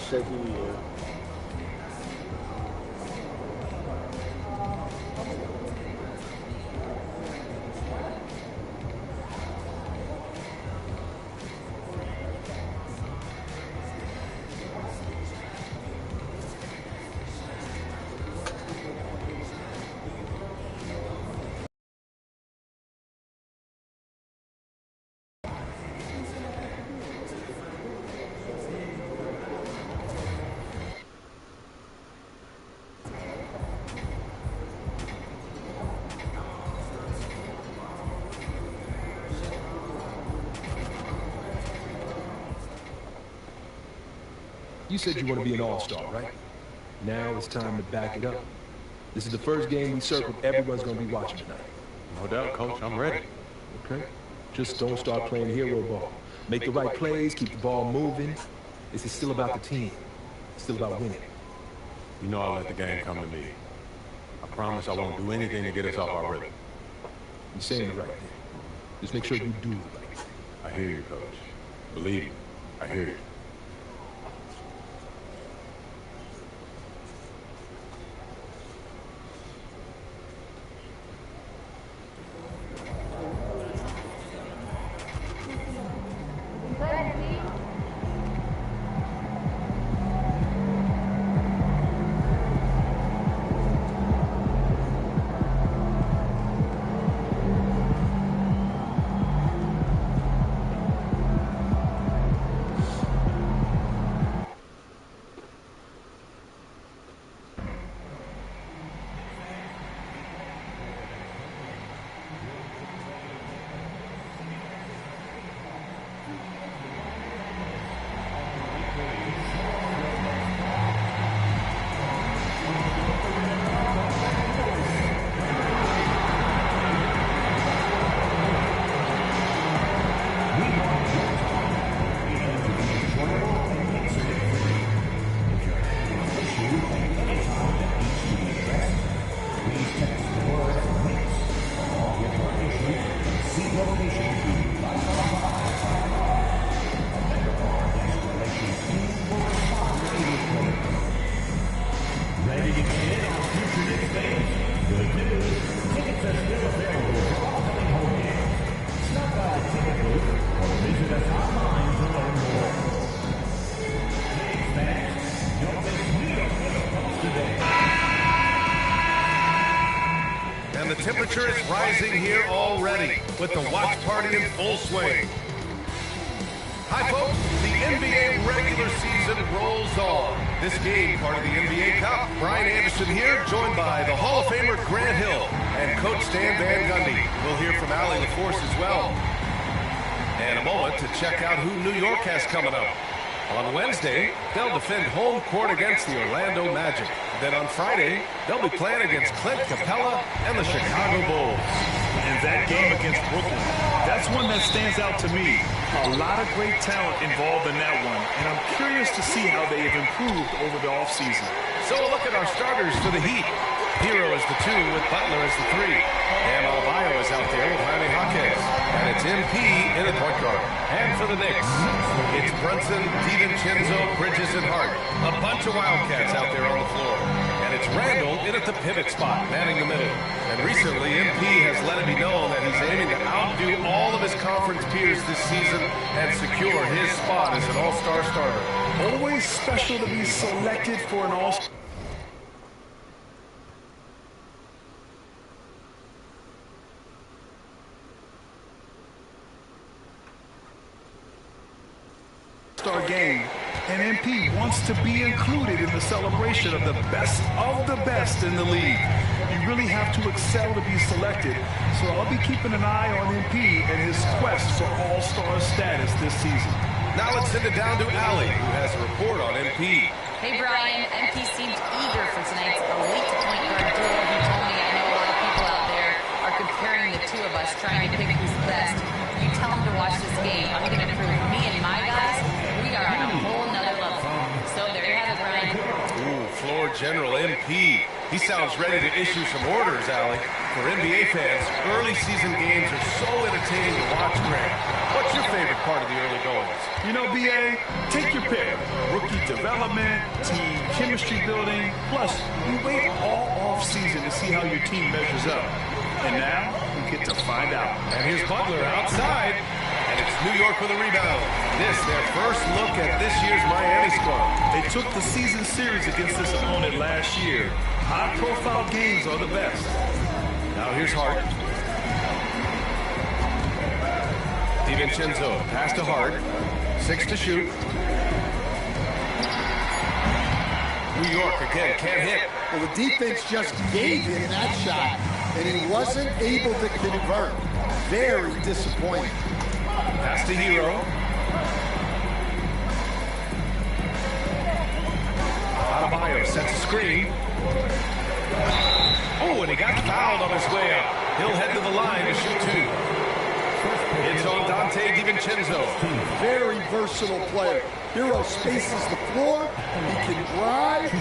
shaky, yeah. You said you want to be an all-star, right? Now it's time to back it up. This is the first game we circled everyone's going to be watching tonight. No doubt, Coach. I'm ready. Okay? Just don't start playing hero ball. Make the right plays, keep the ball moving. This is still about the team. It's still about winning. You know I'll let the game come to me. I promise I won't do anything to get us off our rhythm. You're saying the right thing. Just make sure you do the right thing. I hear you, Coach. Believe me, I hear you. And the temperature is rising here already, with the watch party in full swing. Hi folks, the NBA regular season rolls on. This game, part of the NBA Cup. Brian Anderson here, joined by the Hall of Famer Grant Hill and Coach Stan Van Gundy. We'll hear from Allie LaForce as well. And a moment to check out who New York has coming up. On Wednesday, they'll defend home court against the Orlando Magic. Then on Friday, they'll be playing against Clint Capella and the Chicago Bulls. And that game against Brooklyn, that's one that stands out to me. A lot of great talent involved in that one, and I'm curious to see how they have improved over the offseason. So a look at our starters for the Heat. Hero is the 2 with Butler as the 3. And Adebayo is out there with Jaime Jaquez. And it's MP in the point guard. And for the Knicks, it's Brunson, DiVincenzo, Bridges, and Hart. A bunch of Wildcats out there on the floor. And it's Randall in at the pivot spot, manning the middle. And recently, MP has let it be known that he's aiming to outdo all of his conference peers this season and secure his spot as an all-star starter. Always special to be selected for an all-star. Game, and MP wants to be included in the celebration of the best in the league. You really have to excel to be selected, so I'll be keeping an eye on MP and his quest for all-star status this season. Now let's send it down to Allie, who has a report on MP. Hey Brian, MP seemed eager for tonight's elite point guard duel. He told me I know a lot of people out there are comparing the two of us, trying to pick who's the best. You tell him to watch this game. I'm going to prove me and my guys, we are on a whole nother level. So there you have it, Brian. Ooh, floor general MP. He sounds ready to issue some orders, Allie. For NBA fans, early season games are so entertaining to watch, Grant. What's your favorite part of the early goings? You know, BA, take your pick. Rookie to development, team chemistry building. Plus, you wait all off-season to see how your team measures up. And now, we get to find out. And here's Butler outside. And it's New York with a rebound. This, their first look at this year's Miami squad. They took the season series against this opponent last year. High-profile games are the best. Now here's Hart. DiVincenzo, pass to Hart. 6 to shoot. New York again, can't hit. Well, the defense just gave him that shot, and he wasn't able to convert. Very disappointing. Pass to Hero. Adebayo sets a screen. Oh, and he got fouled on his way up. He'll head to the line to shoot 2. It's on Dante DiVincenzo. Very versatile player. Hero spaces the floor. He can drive. He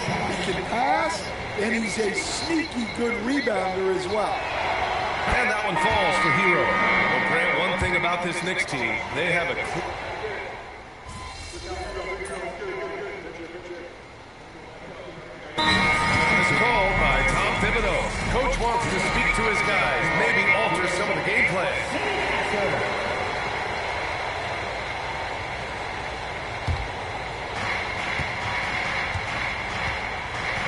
can pass. And he's a sneaky good rebounder as well. And that one falls for Hero. Well, Grant, one thing about this Knicks team, they have a... This call by Tom Thibodeau. Coach wants to speak to his guys, maybe alter some of the game plan.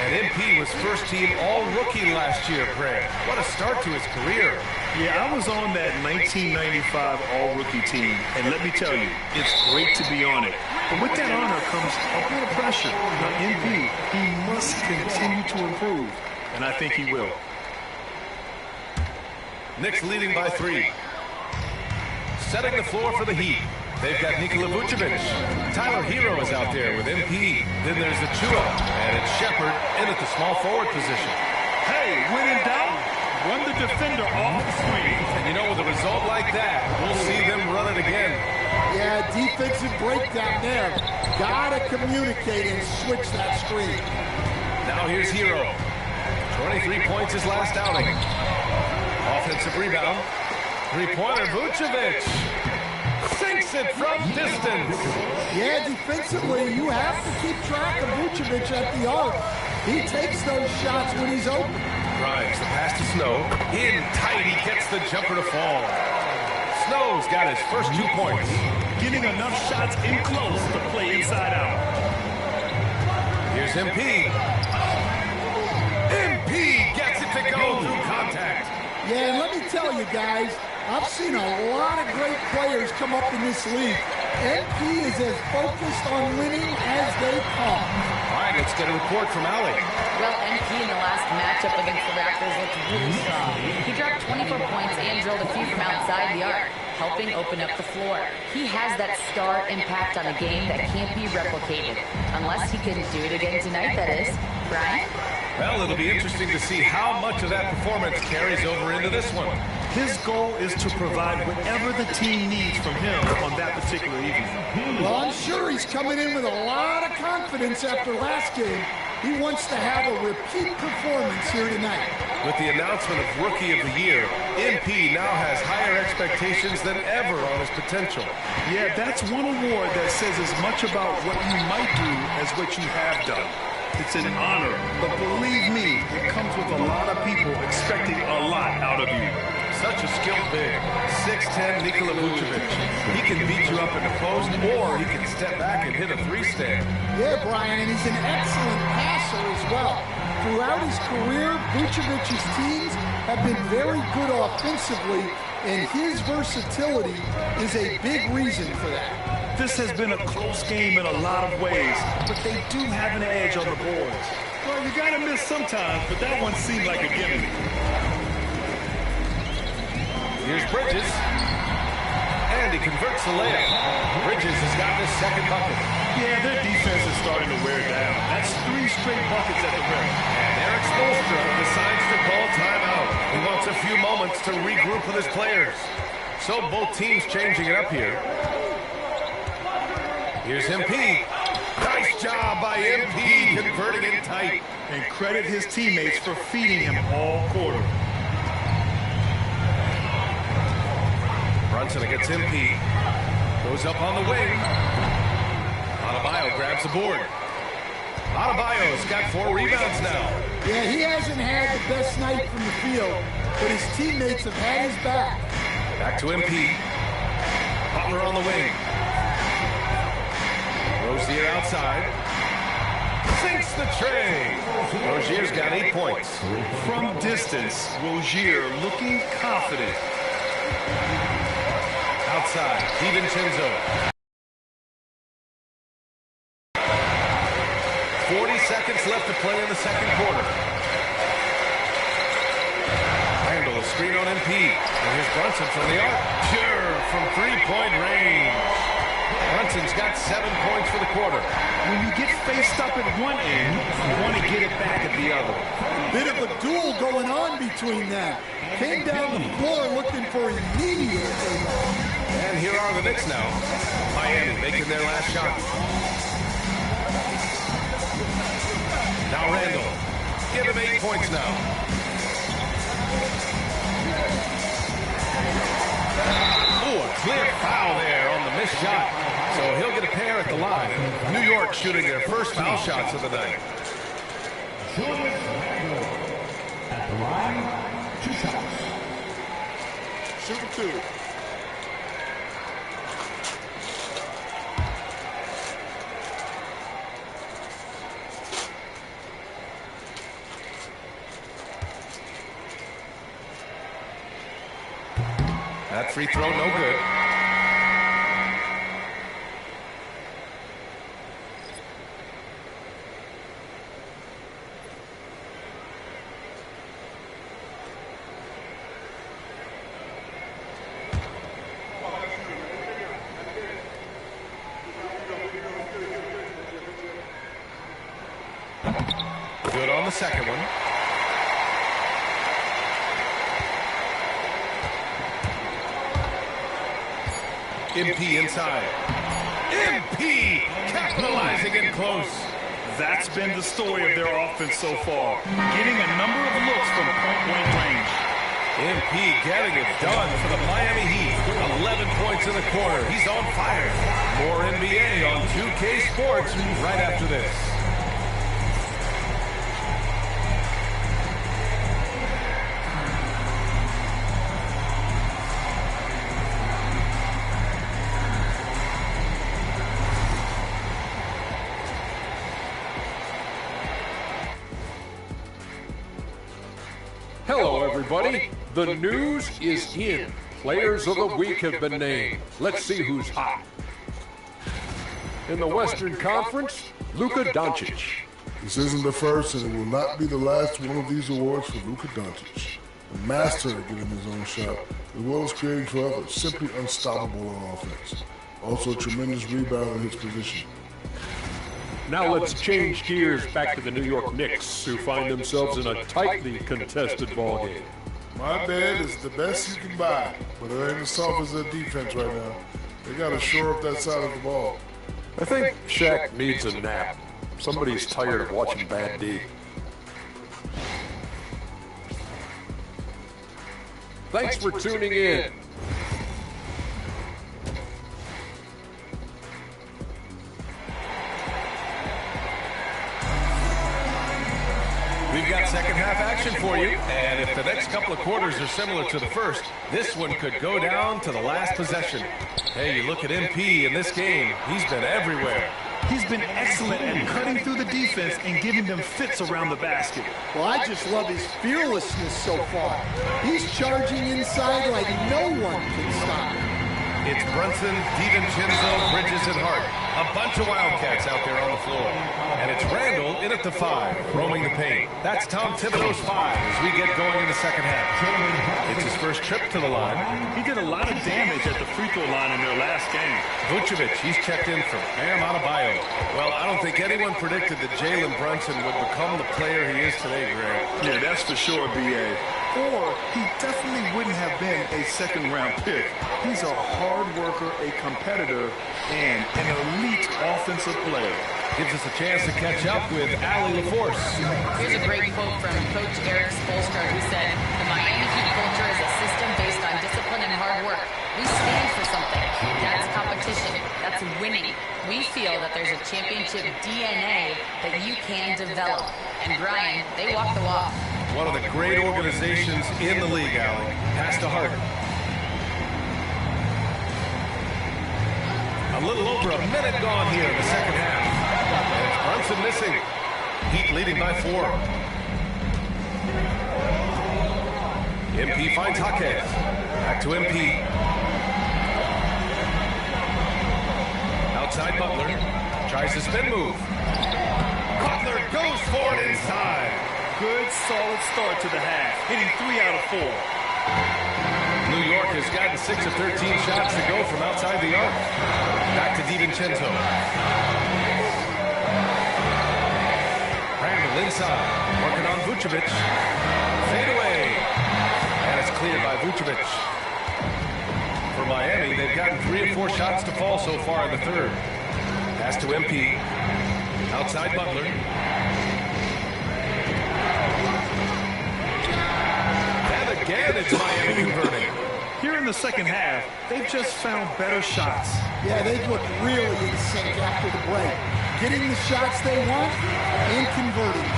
And MP was first team all-rookie last year, Grant. What a start to his career. Yeah, I was on that 1995 all-rookie team, and let me tell you, it's great to be on it. But with that honor comes a bit of pressure. Now, MP, he must continue to improve, and I think he will. Knicks leading by 3. Setting the floor for the Heat. They've got Nikola Vucevic. Tyler Hero is out there with MP. Then there's Achua, and it's Shepard in at the small forward position. Hey, when in doubt, run the defender off the screen. And you know, with a result like that, we'll see them run it again. Yeah, defensive breakdown there. Gotta communicate and switch that screen. Now here's Hero. 23 points his last outing. Offensive rebound. Three-pointer, Vucevic. Sinks it from distance. Yeah, defensively, you have to keep track of Vucevic at the arc. He takes those shots when he's open. Drives the pass to Snow. In tight, he gets the jumper to fall. Snow's got his first 2 points. Getting enough shots in close to play inside out. Here's MP. MP gets it to go through contact. Yeah, and let me tell you guys, I've seen a lot of great players come up in this league. MP is as focused on winning as they come. All right, let's get a report from Allie. Well, MP in the last matchup against the Raptors looked really strong. He dropped 24 points and drilled a few from outside the arc, helping open up the floor. He has that star impact on a game that can't be replicated, unless he can do it again tonight, that is. Brian? Well, it'll be interesting to see how much of that performance carries over into this one. His goal is to provide whatever the team needs from him on that particular evening. Well, I'm sure he's coming in with a lot of confidence after last game. He wants to have a repeat performance here tonight. With the announcement of Rookie of the Year, MP now has higher expectations than ever on his potential. Yeah, that's one award that says as much about what you might do as what you have done. It's an honor, but believe me, it comes with a lot of people expecting a lot out of you. Such a skilled big. 6'10" Nikola Vucevic. He can beat you up in the post, or he can step back and hit a three-stand. Yeah, Brian, and he's an excellent passer as well. Throughout his career, Vucevic's teams have been very good offensively, and his versatility is a big reason for that. This has been a close game in a lot of ways, but they do have an edge on the boards. Well, you gotta miss sometimes, but that one seemed like a gimme. Here's Bridges. And he converts the layup. Bridges has got his second bucket. Yeah, their defense is starting to wear down. That's 3 straight buckets at the rim. And Eric Spoelstra decides to call timeout. He wants a few moments to regroup with his players. So both teams changing it up here. Here's MP. Nice job by MP converting in tight. And credit his teammates for feeding him all quarter. Brunson against MP. Goes up on the wing. Adebayo grabs the board. Adebayo's got 4 rebounds now. Yeah, he hasn't had the best night from the field, but his teammates have had his back. Back to MP. Butler on the wing. Rozier outside. Sinks the tray. Rozier's got 8 points. From distance, Rozier looking confident. Outside, DiVincenzo. 40 seconds left to play in the second quarter. Randall, screen on MP. And here's Brunson from the arc. Pure from three-point range. Brunson's got 7 points for the quarter. When you get faced up at one end, you want to get it back at the other. Bit of a duel going on between them. Came down the floor looking for immediate. And here are the Knicks now. Miami making their last shot. Now Randall. Give him 8 points now. Oh, a clear foul there on the missed shot. So he'll get a pair at the line. New York shooting their first foul shots of the night. At the line, 2 shots. Shooting 2. That free throw, no good. Good on the second one. MP inside. MP capitalizing in close. That's been the story of their offense so far. Getting a number of looks from point-blank range. MP getting it done for the Miami Heat. 11 points in the quarter. He's on fire. More NBA on 2K Sports right after this. Hello, everybody. The news is in. Players of the week have been named. Let's see who's hot. In the Western Conference, Luka Doncic. This isn't the first, and it will not be the last one of these awards for Luka Doncic. A master at getting his own shot, as well as creating for others. Simply unstoppable on offense. Also a tremendous rebounder in his position. Now let's change gears back to the New York Knicks, who find themselves in a tightly contested ballgame. My bad is the best you can buy, but it ain't as tough as their defense right now. They got to shore up that side of the ball. I think Shaq needs a nap. Somebody's tired of watching Bad D. Thanks for tuning in. We've got second half action for you, and if the next couple of quarters are similar to the first, this one could go down to the last possession. Hey, you look at MP in this game, he's been everywhere. He's been excellent at cutting through the defense and giving them fits around the basket. Well, I just love his fearlessness so far. He's charging inside like no one can stop him. It's Brunson, DiVincenzo, Bridges, and Hart. A bunch of Wildcats out there on the floor. And it's Randall in at the 5, roaming the paint. That's Tom Thibodeau's 5 as we get going in the second half. It's his first trip to the line. He did a lot of damage at the free throw line in their last game. Vucevic, he's checked in from Bam Adebayo. Well, I don't think anyone predicted that Jalen Brunson would become the player he is today, Greg. Yeah, that's for sure, B.A. Or he definitely wouldn't have been a second-round pick. He's a hard worker, a competitor, and an elite offensive player. Gives us a chance to catch up with Allie LaForce. Here's a great quote from Coach Eric Spoelstra, who said, "The Miami Heat culture is a system based on discipline and hard work. We stand for something. That's competition. That's winning. We feel that there's a championship DNA that you can develop. And Brian, they walk the walk. One of the great organizations in the league, Alec. Pass to Harden. A little over a minute gone here in the second half. And it's Brunson missing. Heat leading by 4. MP finds Jaquez. Back to MP. Outside Butler. Tries the spin move. Butler goes for it inside. Good, solid start to the half, hitting 3 out of 4. New York has gotten 6 of 13 shots to go from outside the arc. Back to DiVincenzo. Randall inside, working on Vucevic. Fade away. And it's cleared by Vucevic. For Miami, they've gotten 3 or 4 shots to fall so far in the third. Pass to MP. Outside Butler. Again, it's Miami converting. Here in the second half, they've just found better shots. Yeah, they've looked really in sync after the break. Getting the shots they want and converting.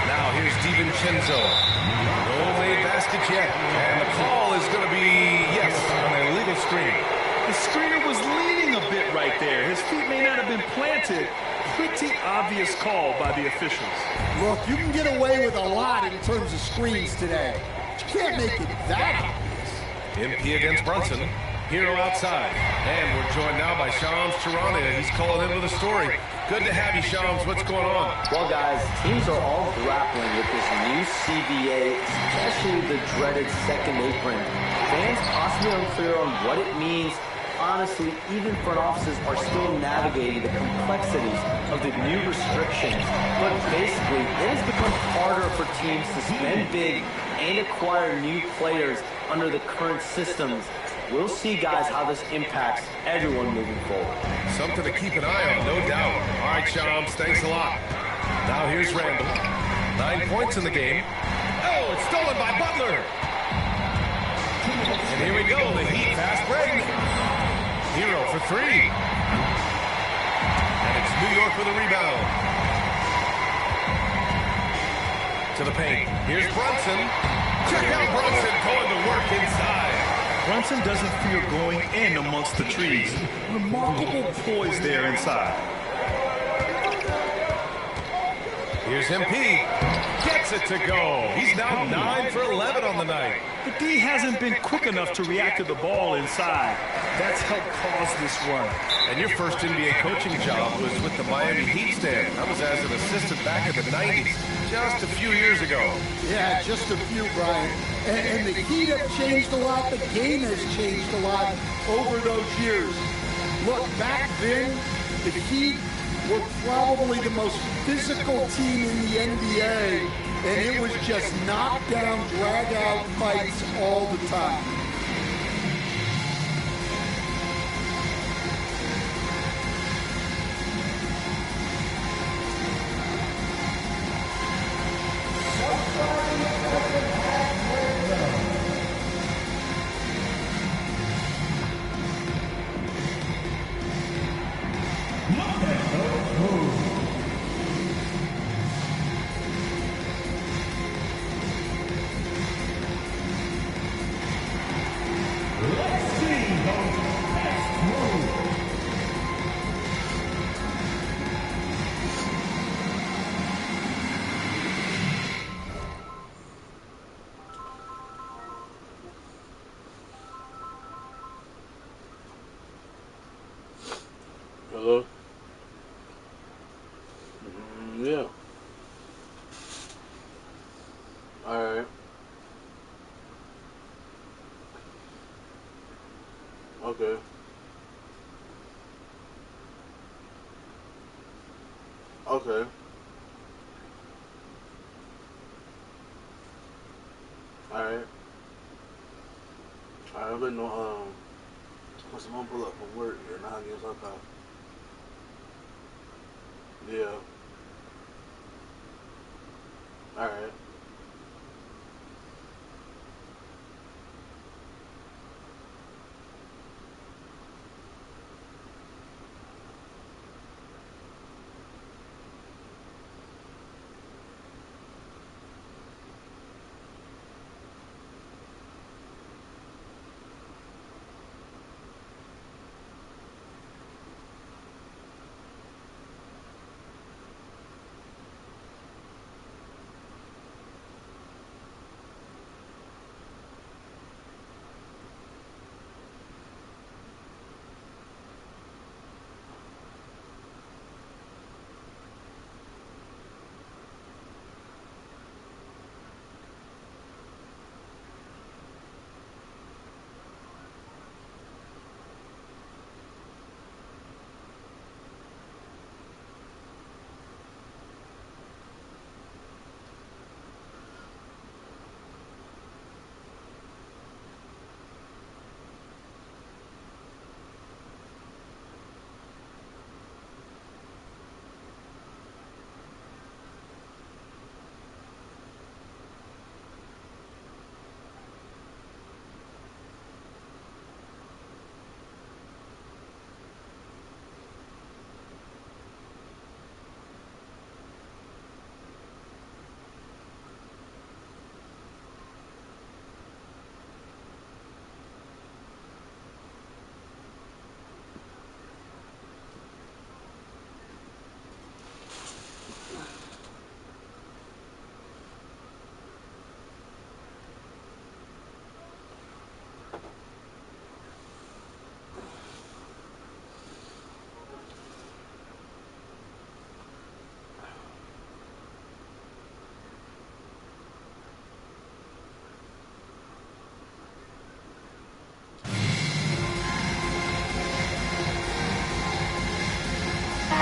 Now here's DiVincenzo. No made baskets yet. And the call is going to be, yes, an illegal screen. The screener was leaning a bit right there. His feet may not have been planted. Pretty obvious call by the officials. Look, you can get away with a lot in terms of screens today. You can't make it that obvious. MP against Brunson. Hero outside. And we're joined now by Shams Charania. He's calling in with a story. Good to have you, Shams. What's going on? Well, guys, teams are all grappling with this new CBA, especially the dreaded second apron. Fans possibly unclear on what it means. Honestly, even front offices are still navigating the complexities of the new restrictions. But basically, it has become harder for teams to spend big and acquire new players under the current systems. We'll see, guys, how this impacts everyone moving forward. Something to keep an eye on, no doubt. All right, Shams, thanks a lot. Now here's Randall. 9 points in the game. Oh, it's stolen by Butler. And here we go, the Heat fast break. Hero for 3. And it's New York with a rebound. To the paint. Here's Brunson. Check out Brunson going to work inside. Brunson doesn't fear going in amongst the trees. Remarkable poise there inside. Here's MP. Gets it to go. He's now 9 for 11 on the night. The D hasn't been quick enough to react to the ball inside. That's helped cause this run. And your first NBA coaching job was with the Miami Heat stand. That was as an assistant back in the 90s, just a few years ago. Yeah, just a few, Brian. And the Heat have changed a lot. The game has changed a lot over those years. Look, back then, the Heat were probably the most physical team in the NBA, and it was just knockdown, drag-out fights all the time. Hello? Yeah. Alright. Okay. Okay. Alright. I've been on, what's the one pull up from work here, now I guess I'll call. Yeah. Alright.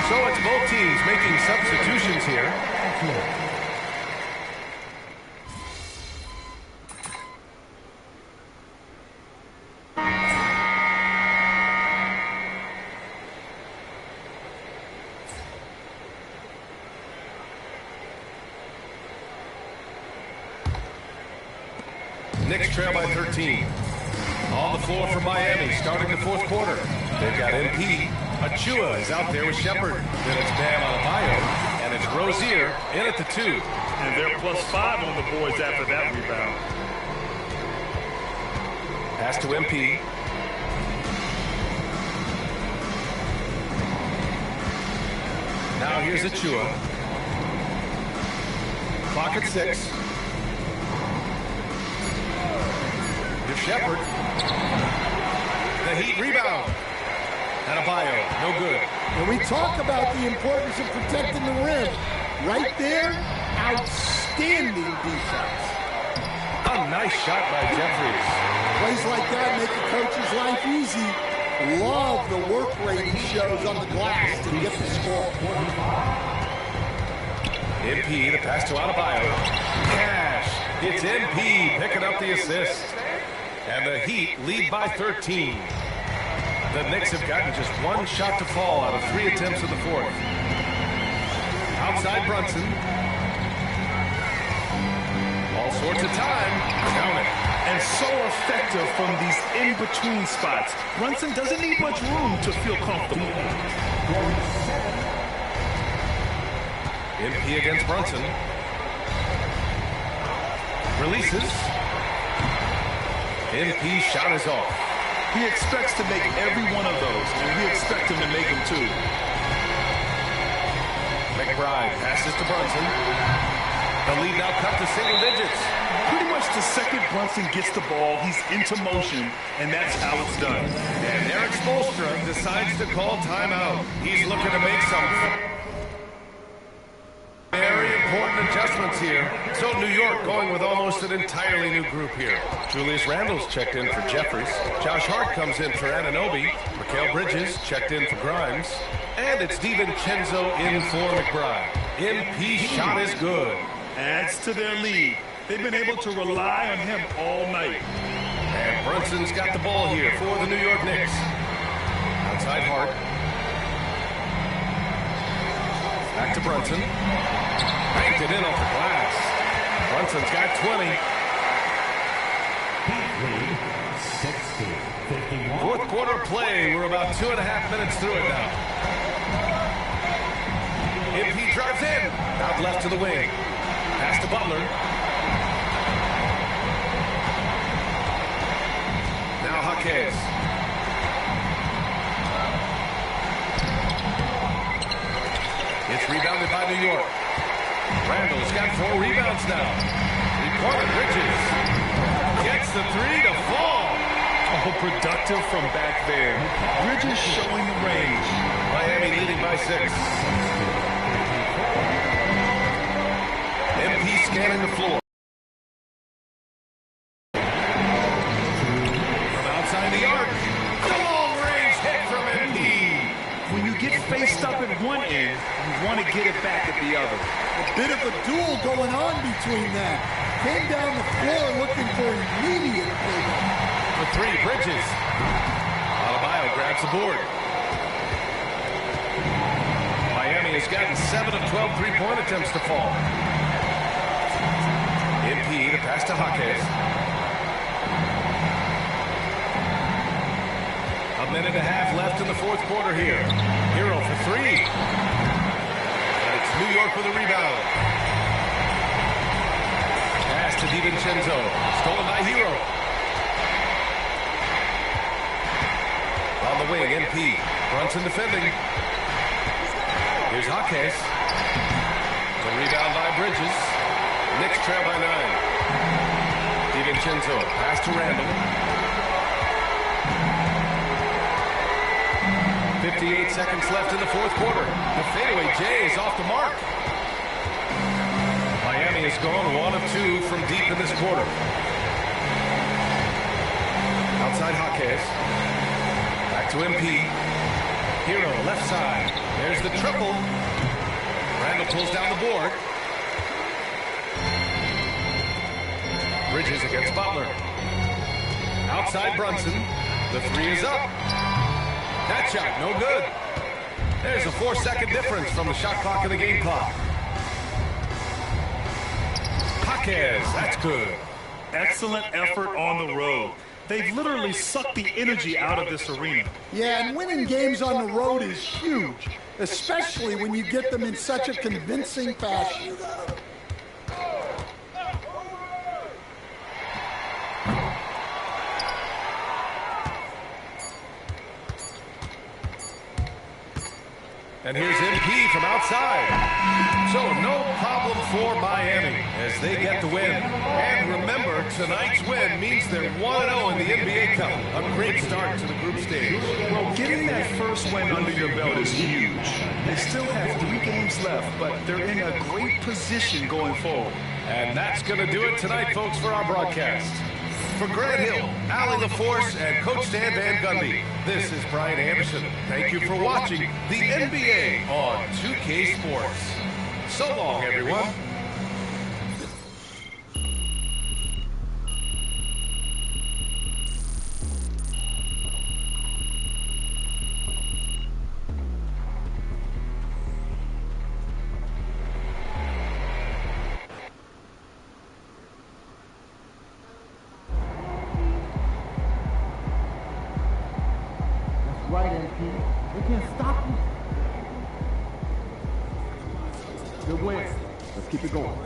So it's both teams making substitutions here. Knicks trail by 13. On the floor for Miami, starting the fourth quarter. They've got MP. Achua is out there with Shepard. Then it's Bam Adebayo, and it's Rozier in at the 2. And they're +5 on the boards after that rebound. Pass to MP. Now here's Achua. Clock at 6. Here's Shepard. The Heat rebound. Adebayo, no good. When we talk about the importance of protecting the rim, right there, outstanding defense. A nice shot by Jeffries. Plays like that make the coach's life easy. Love the work rate he shows on the glass to get the score. MP, the pass to Adebayo. Cash. It's MP picking up the assist. And the Heat lead by 13. The Knicks have gotten just one shot to fall out of 3 attempts in the fourth. Outside Brunson. All sorts of time. Count it. And so effective from these in-between spots. Brunson doesn't need much room to feel comfortable. MP against Brunson. Releases. MP shot is off. He expects to make every one of those, and we expect him to make them too. McBride passes to Brunson. The lead now cut to single digits. Pretty much the second Brunson gets the ball, he's into motion, and that's how it's done. And Eric Spoelstra decides to call timeout. He's looking to make something. Very important adjustments here. So New York going with almost an entirely new group here. Julius Randle's checked in for Jeffries. Josh Hart comes in for Anunoby. Mikal Bridges checked in for Grimes. And it's DiVincenzo in for McBride. MP shot is good. Adds to their lead. They've been able to rely on him all night. And Brunson's got the ball here for the New York Knicks. Outside Hart. Back to Brunson. Banked it in off the glass. Brunson's got 20. Fourth quarter play. We're about 2.5 minutes through it now. MP drives in. Out left to the wing. Pass to Butler. Now Jaquez. It's rebounded by New York. Randall's got 4 rebounds now. 3-pointer Bridges. Gets the 3 to fall. Oh, productive from back there. Bridges showing the range. Miami leading by 6. MP scanning the floor. From outside the arc. The long-range hit from MP. When you get faced up at one end, you want to get it back at the other. A bit of a duel going on between them. Came down the floor looking for immediate payback. The 3, Bridges. Adebayo grabs the board. Miami has gotten 7 of 12 3-point attempts to fall. MP, the pass to Jaquez. A minute and a half left in the fourth quarter here. Hero for 3. And it's New York with a rebound. Pass to DiVincenzo. Stolen by Hero. On the wing, MP. Brunson defending. Here's Jaquez. The rebound by Bridges. Knicks trail by 9. DiVincenzo. Pass to Randle. 58 seconds left in the fourth quarter. The fadeaway J is off the mark. Miami has gone 1 of 2 from deep in this quarter. Outside Jaquez. Back to MP. Hero, left side. There's the triple. Randall pulls down the board. Bridges against Butler. Outside Brunson. The three is up. That shot, no good. There's a 4-second difference from the shot clock and the game clock. Jaquez, that's good. Excellent effort on the road. They've literally sucked the energy out of this arena. Yeah, and winning games on the road is huge, especially when you get them in such a convincing fashion. And here's MP from outside. So no problem for Miami as they get the win. And remember, tonight's win means they're 1-0 in the NBA Cup. A great start to the group stage. Well, getting that first win under your belt is huge. They still have 3 games left, but they're in a great position going forward. And that's going to do it tonight, folks, for our broadcast. For Grant Hill, Allie LaForce, and Coach Stan Van Gundy, this is Brian Anderson. Thank you for watching the NBA on 2K Sports. So long, everyone. Right, MP. They can't stop you. Good win. Let's keep it going.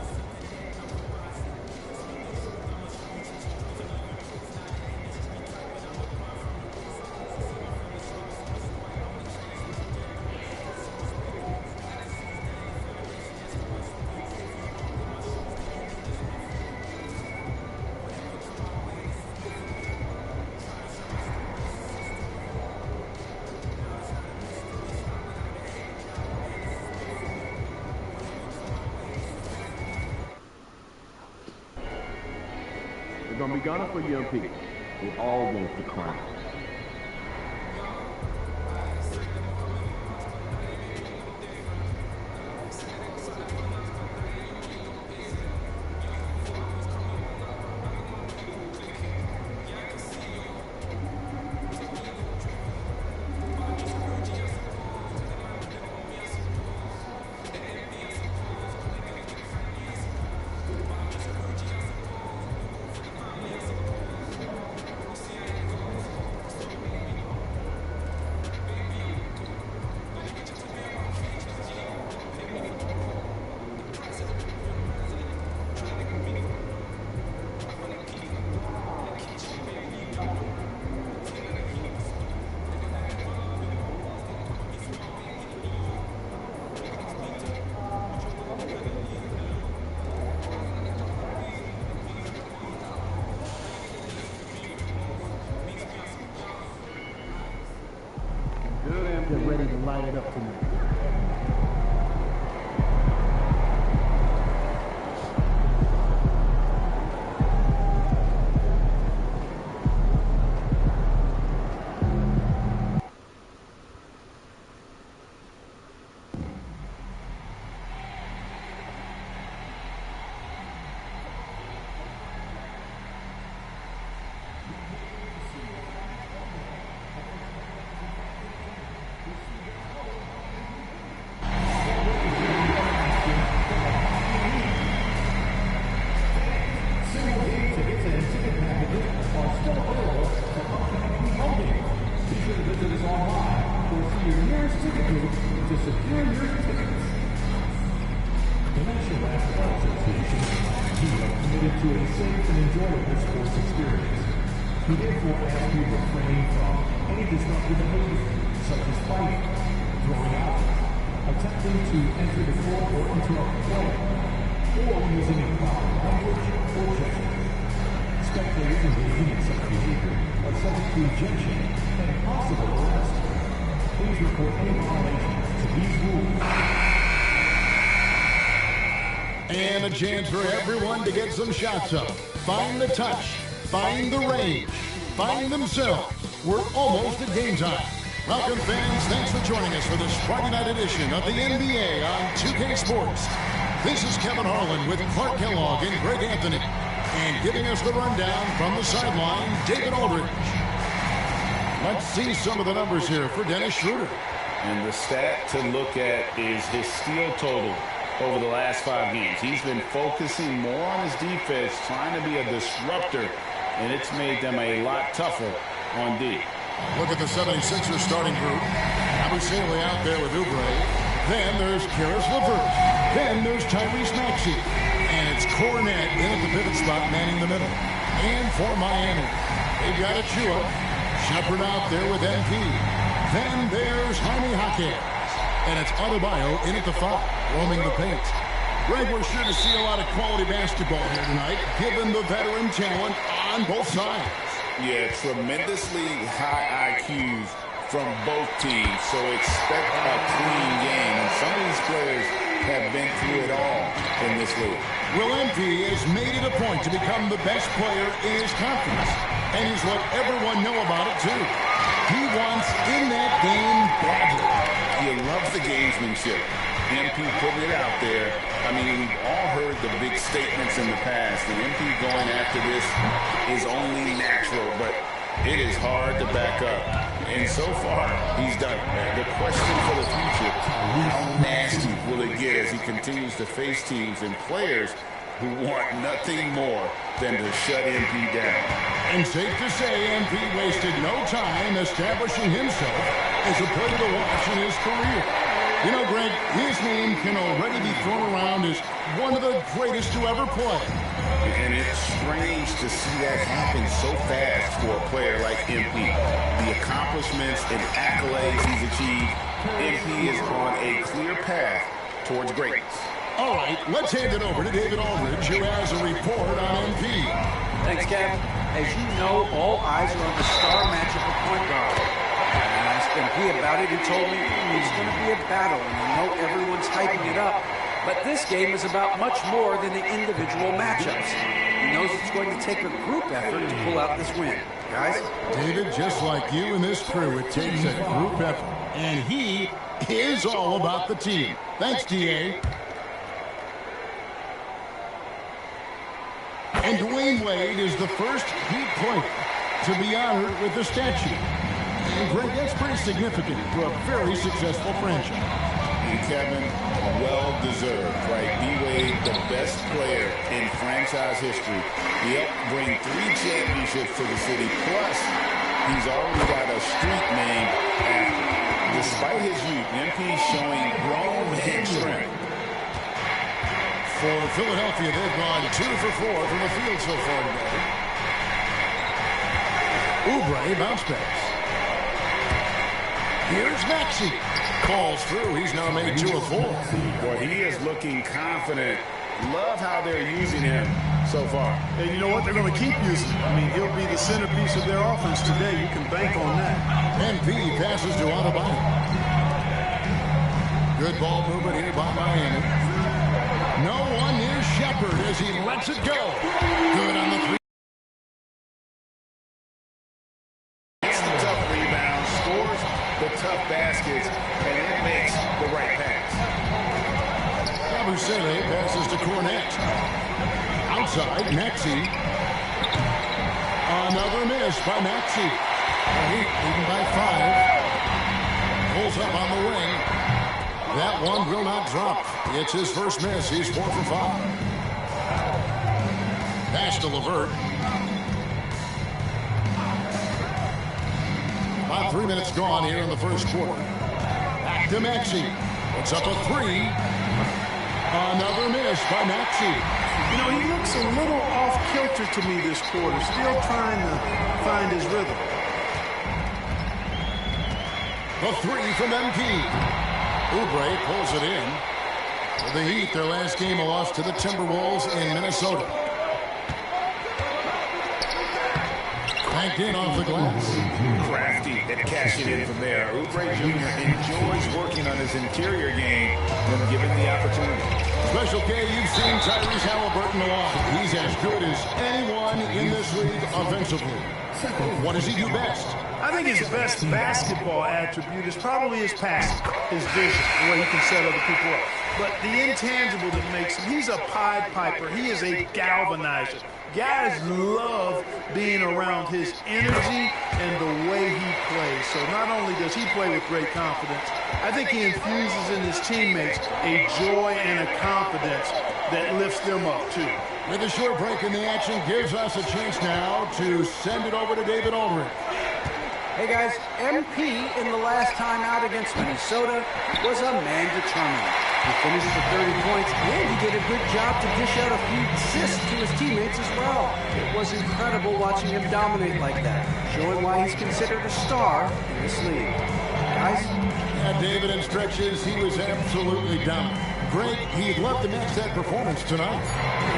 We're gonna be gunning for you, MP. We all want the crown. Get ready to light it up tonight. To a safe and enjoyable sports experience. We therefore ask you to refrain from any disruptive behavior, such as fighting, throwing out, attempting to enter the court or interrupt play, or using improper language or gestures. Spectators engaging in such behavior are subject to ejection and possible arrest. Please report any violations to these rules. And a chance for everyone to get some shots up. Find the touch. Find the range. Find themselves. We're almost at game time. Welcome, fans. Thanks for joining us for this Friday night edition of the NBA on 2K Sports. This is Kevin Harlan with Clark Kellogg and Greg Anthony. And giving us the rundown from the sideline, David Aldridge. Let's see some of the numbers here for Dennis Schroeder. And the stat to look at is his steal total over the last 5 games. He's been focusing more on his defense, trying to be a disruptor, and it's made them a lot tougher on D. Look at the 76ers starting group. Abusele out there with Oubre. Then there's Karis LeVert. Then there's Tyrese Maxey. And it's Cornette in at the pivot spot, manning the middle. And for Miami, they've got Achua. Shepherd out there with MP. Then there's Jaime Jaquez. And it's Adebayo in at the 5, roaming the paint. Greg, we're sure to see a lot of quality basketball here tonight, given the veteran talent on both sides. Yeah, tremendously high IQs from both teams, so expect a clean game. And some of these players have been through it all in this league. Will MP has made it a point to become the best player in his conference, and he's let everyone know about it, too. He wants in that game badly. He loves the gamesmanship. MP putting it out there. I mean, we've all heard the big statements in the past. And MP going after this is only natural, but it is hard to back up. And so far, he's done it. The question for the future, how nasty will it get as he continues to face teams and players who want nothing more than to shut MP down? And safe to say, MP wasted no time establishing himself as a player to watch in his career. You know, Greg, his name can already be thrown around as one of the greatest to ever play. And it's strange to see that happen so fast for a player like MP. The accomplishments and accolades he's achieved, MP is on a clear path towards greatness. All right, let's hand it over to David Aldridge, who has a report on MP. Thanks, Kev. As you know, all eyes are on the star matchup of point guard. And I asked MP about it. He told me it's going to be a battle, and I know everyone's hyping it up. But this game is about much more than the individual matchups. He knows it's going to take a group effort to pull out this win. Guys? David, just like you and this crew, it takes a group effort. And he is all about the team. Thanks, DA. And Dwayne Wade is the first Heat player to be honored with the statue. And Greg, that's pretty significant for a very successful franchise. And Kevin, well-deserved, right? D-Wade, the best player in franchise history. He helped bring 3 championships to the city. Plus, he's already got a street name after. Despite his youth, MP's showing grown man strength. For Philadelphia, they've gone 2 for 4 from the field so far today. Oubre bounce pass. Here's Maxey. Calls through. He's now made 2 of 4. Boy, he is looking confident. Love how they're using him so far. And you know what? They're going to keep using him. I mean, he'll be the centerpiece of their offense today. You can bank on that. MP passes to Adebayo. Good ball movement here by Miami. No one near Shepherd as he lets it go. Good on the 3. Gets the tough rebound, scores the tough baskets, and it makes the right pass. Abusele passes to Cornette. Outside, Maxey. Another miss by Maxey. Heat leading by 5. Pulls up on the wing. That one will not drop. It's his first miss. He's 4 for 5. Pass to LeVert. About 3 minutes gone here in the first quarter. Back to Maxey. Puts up a 3. Another miss by Maxey. You know, he looks a little off-kilter to me this quarter. Still trying to find his rhythm. The 3 from MP. Oubre pulls it in. For the Heat, their last game a loss to the Timberwolves in Minnesota. Banked in off the glass. Crafty at cashing in from there. Oubre Jr. enjoys working on his interior game when given the opportunity. Special K, you've seen Tyrese Halliburton a lot. He's as good as anyone in this league offensively. What does he do best? I think his best basketball attribute is probably his passing, his vision, the way he can set other people up. But the intangible that makes him, he's a Pied Piper. He is a galvanizer. Guys love being around his energy and the way he plays. So not only does he play with great confidence, I think he infuses in his teammates a joy and a confidence that lifts them up too. With a short break in the action, gives us a chance now to send it over to David Aldridge. Hey guys, MP in the last time out against Minnesota was a man determined. He finished for 30 points and he did a good job to dish out a few assists to his teammates as well. It was incredible watching him dominate like that, showing why he's considered a star in this league. Guys? Yeah, David, in stretches, he was absolutely dominant. Greg, he'd love to match that performance tonight.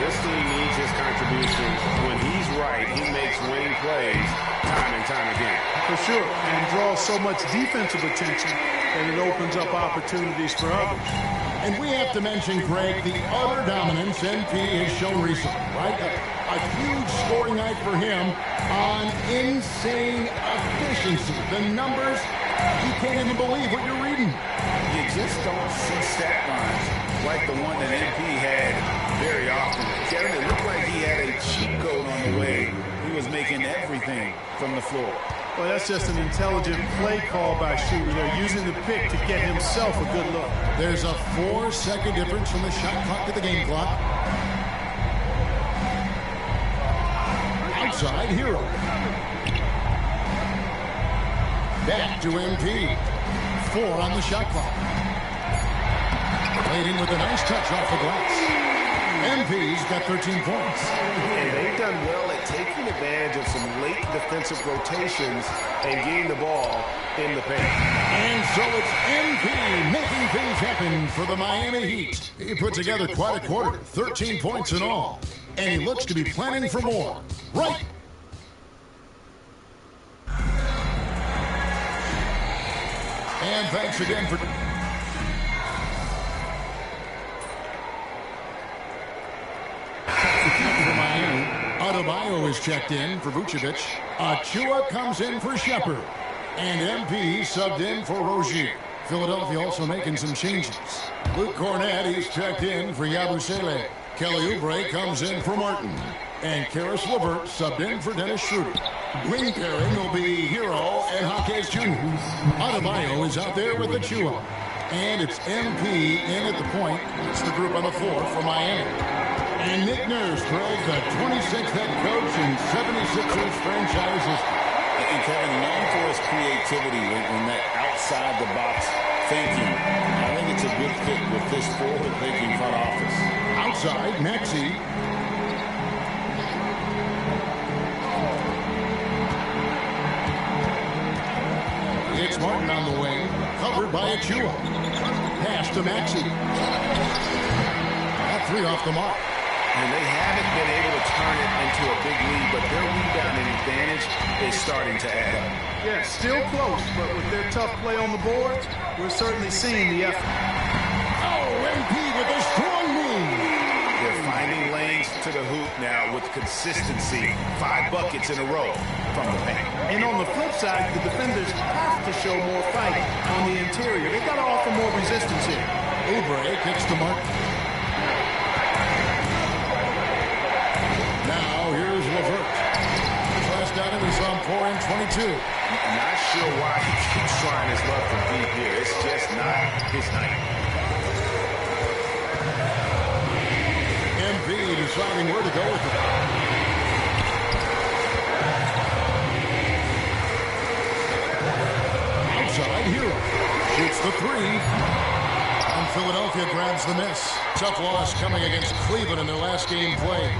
This team needs his contributions. When he's right, he makes winning plays time and time again. For sure, and draws so much defensive attention that it opens up opportunities for others. And we have to mention, Greg, the utter dominance NP has shown recently, right? A huge scoring night for him on insane efficiency. The numbers, you can't even believe what you're reading. You just don't see stat lines like the one that MP had very often. Kevin, it looked like he had a cheat code on the way. He was making everything from the floor. Well, that's just an intelligent play call by shooter. They're using the pick to get himself a good look. There's a 4-second difference from the shot clock to the game clock. Outside, Hero. Back to MP. 4 on the shot clock. Played in with a nice touch off the glass. MP's got 13 points. And they've done well at taking advantage of some late defensive rotations and getting the ball in the paint. And so it's MP making things happen for the Miami Heat. He put together quite a quarter, 13 points in all. And he looks to be planning for more. Right. And thanks again for... Adebayo is checked in for Vucevic. Achua comes in for Shepard. And MP subbed in for Rozier. Philadelphia also making some changes. Luke Cornett is checked in for Yabusele. Kelly Oubre comes in for Martin. And Karis LeVert subbed in for Dennis Schroeder. Wing pairing will be Hero and Hawkes Jr. Adebayo is out there with Achua. And it's MP in at the point. It's the group on the floor for Miami. And Nick Nurse throws the 26th head coach in 76ers franchise history. And Kevin, known for his creativity and that outside-the-box thinking, I think it's a good fit with this forward-thinking front office. Outside, Maxey. It's Martin on the wing, covered by Achua. Pass to Maxey. That 3 off the mark. And they haven't been able to turn it into a big lead, but their rebounding advantage is starting to add up. Yeah, still close, but with their tough play on the boards, we're certainly seeing the effort. Oh, MP with a strong move. They're finding lanes to the hoop now with consistency. 5 buckets in a row from the paint. And on the flip side, the defenders have to show more fight on the interior. They've got to offer more resistance here. Oubre kicks to Martin. Now here's LeVert. Flash down and he's on 4 and 22. I'm not sure why he keeps trying his luck from deep here. It's just not his night. MP deciding where to go with it. Outside, Hero shoots the 3. And Philadelphia grabs the miss. Tough loss coming against Cleveland in their last game played.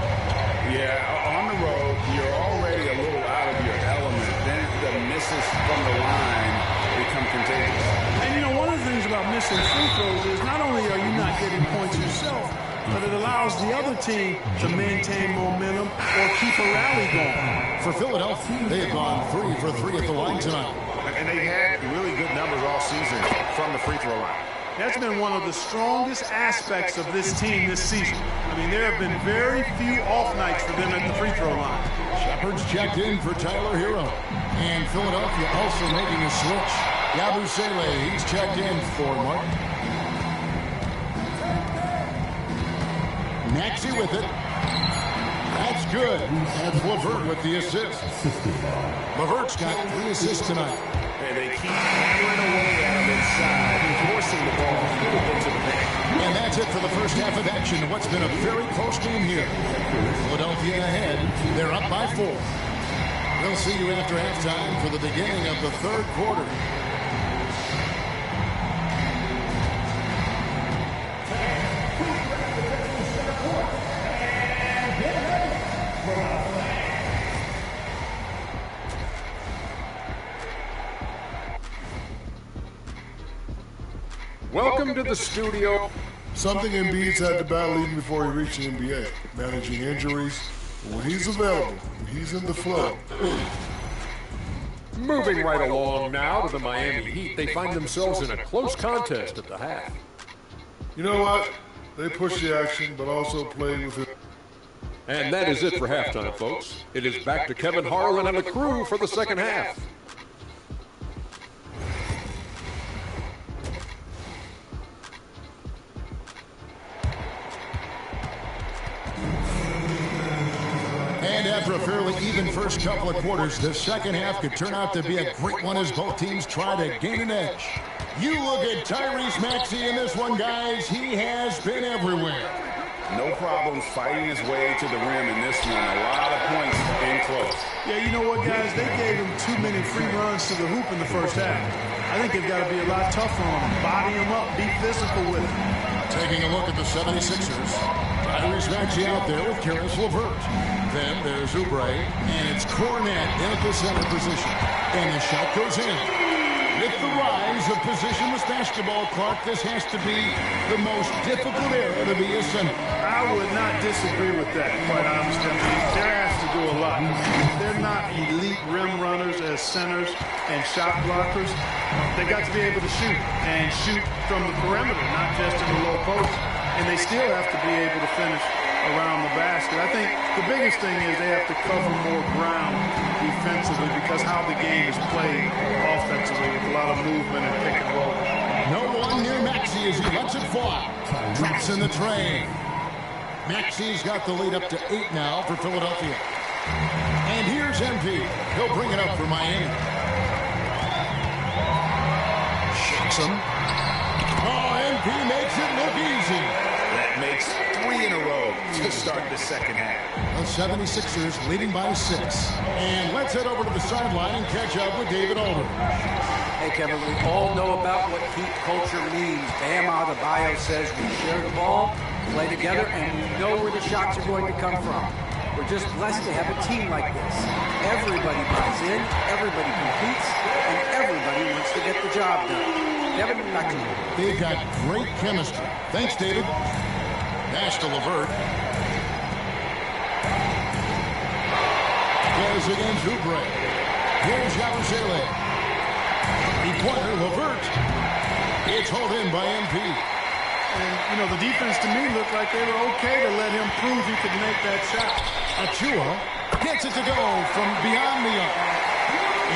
Yeah, on the road, you're already a little out of your element. Then the misses from the line become contagious. And you know, one of the things about missing free throws is not only are you not getting points yourself, but it allows the other team to maintain momentum or keep a rally going. For Philadelphia, they have gone 3 for 3 at the line tonight. And they've had really good numbers all season from the free throw line. That's been one of the strongest aspects of this team this season. I mean, there have been very few off nights for them at the free throw line. Shepard's checked in for Tyler Hero. And Philadelphia also making a switch. Yabusele, he's checked in for Martin. Maxey with it. That's good. That's LeVert with the assist. LeVert's got 3 assists tonight. And they keep hammering away at him inside, forcing the ball into the paint. And that's it for the first half of action. What's been a very close game here. Philadelphia ahead. They're up by 4. We'll see you after halftime for the beginning of the third quarter. Welcome to the studio. Something Embiid's had to battle even before he reached the NBA. Managing injuries. When he's available, when he's in the flow. Moving right along now to the Miami Heat. They find themselves in a close contest at the half. You know what? They push the action, but also play with it. And that is it for halftime, folks. It is back to Kevin Harlan and the crew for the second half. And after a fairly even first couple of quarters, the second half could turn out to be a great one as both teams try to gain an edge. You look at Tyrese Maxey in this one, guys. He has been everywhere. No problems fighting his way to the rim in this one. A lot of points in close. Yeah, you know what, guys? They gave him too many free runs to the hoop in the first half. I think they've got to be a lot tougher on him. Body him up. Be physical with him. Taking a look at the 76ers. Tyrese Maxey out there with Caris LeVert. Then there's Oubre, and it's Cornet in at the center position. And the shot goes in. With the rise of positionless basketball, Clark, this has to be the most difficult era to be a center. I would not disagree with that, quite honestly. They're asked to do a lot. They're not elite rim runners as centers and shot blockers. They got to be able to shoot, and shoot from the perimeter, not just in the low post. And they still have to be able to finish around the basket. I think the biggest thing is they have to cover more ground defensively because how the game is played offensively with a lot of movement and pick and roll. No one near Maxey as he lets it fly. Drops in the train. Maxey's got the lead up to 8 now for Philadelphia. And here's MP. He'll bring it up for Miami. Shocks him. Oh, MP makes it look easy. That makes 3 in a row to start the second half. The 76ers leading by 6. And let's head over to the sideline and catch up with David Aldridge. Hey, Kevin, we all know about what Heat culture means. Bam Adebayo says we share the ball, play together, and we know where the shots are going to come from. We're just blessed to have a team like this. Everybody buys in, everybody competes, and everybody wants to get the job done. Kevin, back to you. They've got great chemistry. Thanks, David. Pass to LeVert. Goes against Oubre. Here's Yabusele. Three-pointer, LeVert. It's hauled in by MP. And, you know, the defense to me looked like they were okay to let him prove he could make that shot. Achua gets it to go from beyond the arc.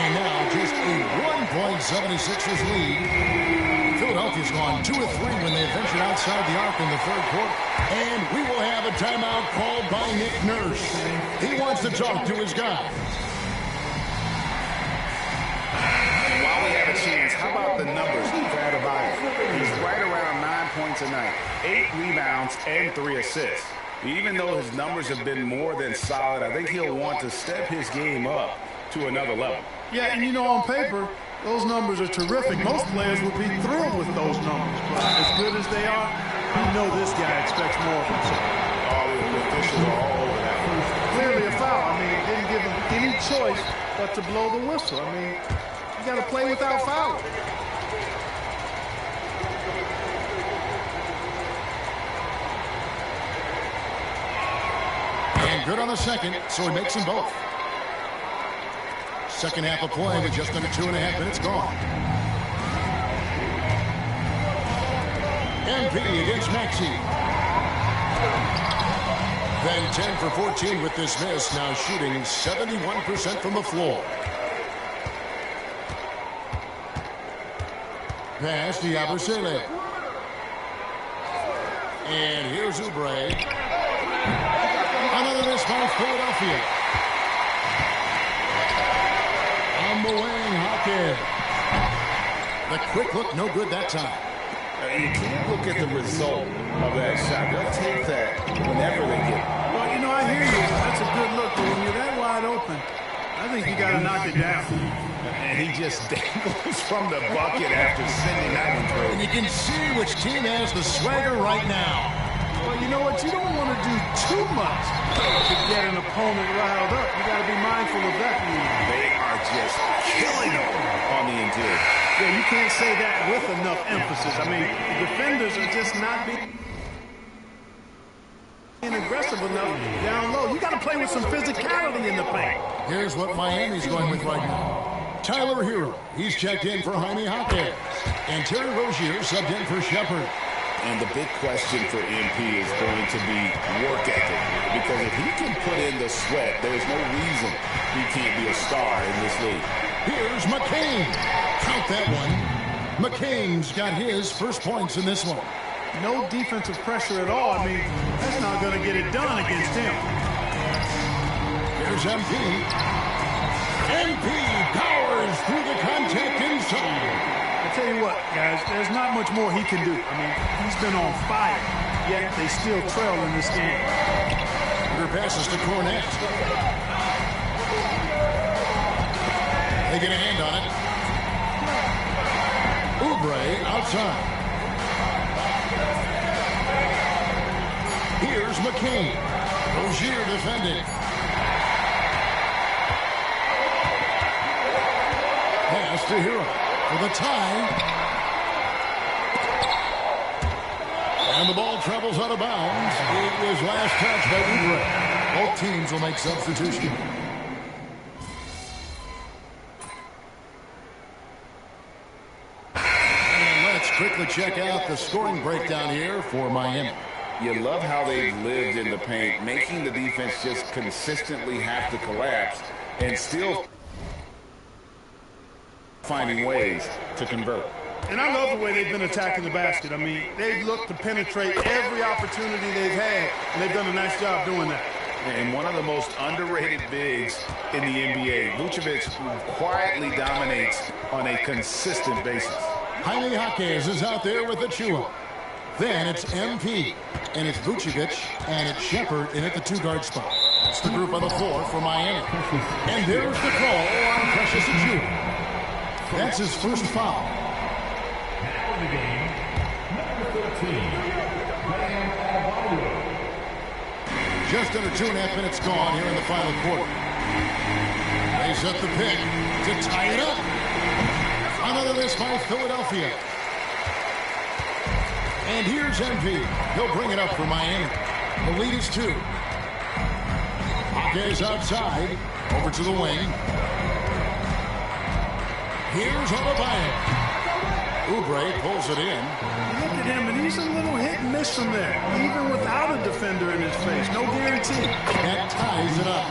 And now just a 1-point 76ers lead. Philadelphia's gone 2 of 3 when they ventured outside the arc in the third quarter. And we will have a timeout called by Nick Nurse. He wants to talk to his guy. While we have a chance, how about the numbers for Adebayo? He's right around 9 points a night, 8 rebounds, and 3 assists. Even though his numbers have been more than solid, I think he'll want to step his game up to another level. Yeah, and you know, on paper, those numbers are terrific. Most players would be thrilled with those numbers. But as good as they are, you know this guy expects more of himself. All the officials are all over that. Clearly a foul. I mean, it didn't give him any choice but to blow the whistle. I mean, you got to play without fouling. And good on the second, so he makes them both. Second half of play with just under 2.5 minutes gone. MP against Maxey. Then 10 for 14 with this miss, now shooting 71% from the floor. Pass to Yabusele. And here's Oubre. Another miss by Philadelphia. On the wing, Hawkins. The quick look, no good that time. You can't look at the result of that shot. They'll take that whenever they get it. Well, you know, I hear you. That's a good look, but when you're that wide open, I think you got to knock it down. And he just dangles from the bucket after sending that one through. And you can see which team has the swagger right now. Well, you know what? You don't want to do too much to get an opponent riled up. You got to be mindful of that. They are just killing them on the interior. Yeah, you can't say that with enough emphasis. I mean, defenders are just not being aggressive enough down low. You got to play with some physicality in the paint. Here's what Miami's going with right now. Tyler Hero, he's checked in for Jaime Jaquez. And Terry Rozier subbed in for Shepard. And the big question for MP is going to be work ethic. Because if he can put in the sweat, there's no reason he can't be a star in this league. Here's McCain. Count that one. McCain's got his first points in this one. No defensive pressure at all. I mean, that's not going to get it done against him. Here's MP. MP powers through the contact inside. I tell you what, guys, there's not much more he can do. I mean, he's been on fire, yet they still trail in this game. Her passes to Cornette. They get a hand on it. Oubre outside. Here's McCain. Rozier defending. Pass to Hero for the tie. And the ball travels out of bounds. It was last touch by Oubre. Both teams will make substitution. And let's quickly check out the scoring breakdown here for Miami. You love how they've lived in the paint, making the defense just consistently have to collapse and still finding ways to convert. And I love the way they've been attacking the basket. I mean, they've looked to penetrate every opportunity they've had, and they've done a nice job doing that. And one of the most underrated bigs in the NBA, Vucevic, quietly dominates on a consistent basis. Jaime Jaquez is out there with the Chua. Then it's MP, and it's Vucevic, and it's Shepard in at the two-guard spot. That's the group on the floor for Miami. And there's the call on Precious Achiuwa. That's his first foul. Now in the game, number 13, Just under 2.5 minutes gone here in the final quarter. They set the pick to tie it up. Another miss by Philadelphia. And here's MP. He'll bring it up for Miami. The lead is 2. Jaquez outside. Over to the wing. Here's Adebayo. Oubre pulls it in. Look at him, and he's a little hit and miss from there, even without a defender in his face. No guarantee. That ties it up.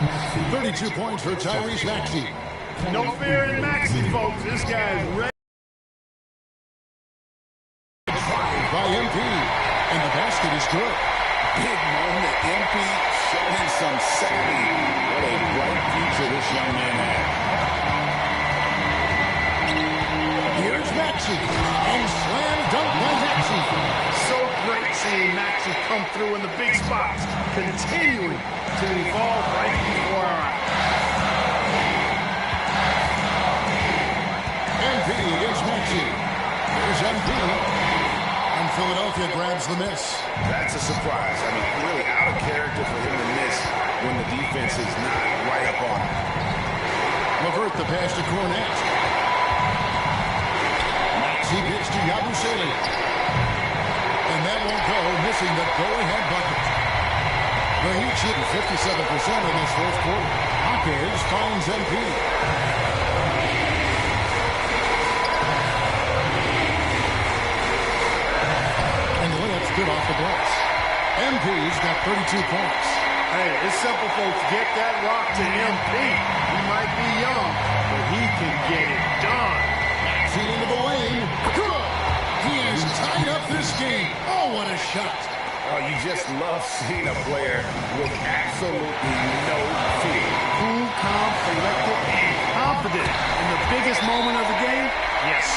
32 points for Tyrese Maxey. No fear in Maxey, folks. This guy's ready. By MP, and the basket is good. Big moment. MP showing some savvy. What a bright future this young man has. Here's Maxey, and slam dunk by Maxey. So great seeing Maxey come through in the big spots, continuing to evolve right before our eyes. MP against Maxey. There's MP. And Philadelphia grabs the miss. That's a surprise. I mean, really out of character for him to miss when the defense is not right up on him. LeVert the pass to Cornette. Maxey gets to Yabusele. And that won't go, missing the go-ahead bucket. The Heat shooting 57% in this fourth quarter. Jaquez finds MP. good off the glass. MP's got 32 points. Hey, it's simple, folks. Get that rock to MP. He might be young, but he can get it done. Feet into the lane. Good. He has tied up this game. Oh, what a shot. Oh, you just love seeing a player with absolutely no fear. Cool, calm, collected, and confident in the biggest moment of the game. Yes.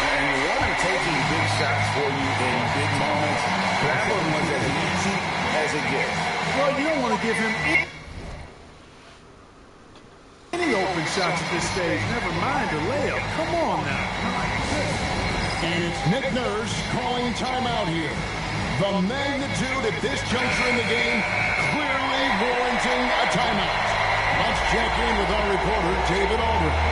And you want him taking big shots for you in big moments. That one was as easy as it gets. Well, you don't want to give him any open shots at this stage. Never mind a layup. Come on now. And it's Nick Nurse calling timeout here. The magnitude at this juncture in the game clearly warranting a timeout. Let's check in with our reporter, David Aldridge.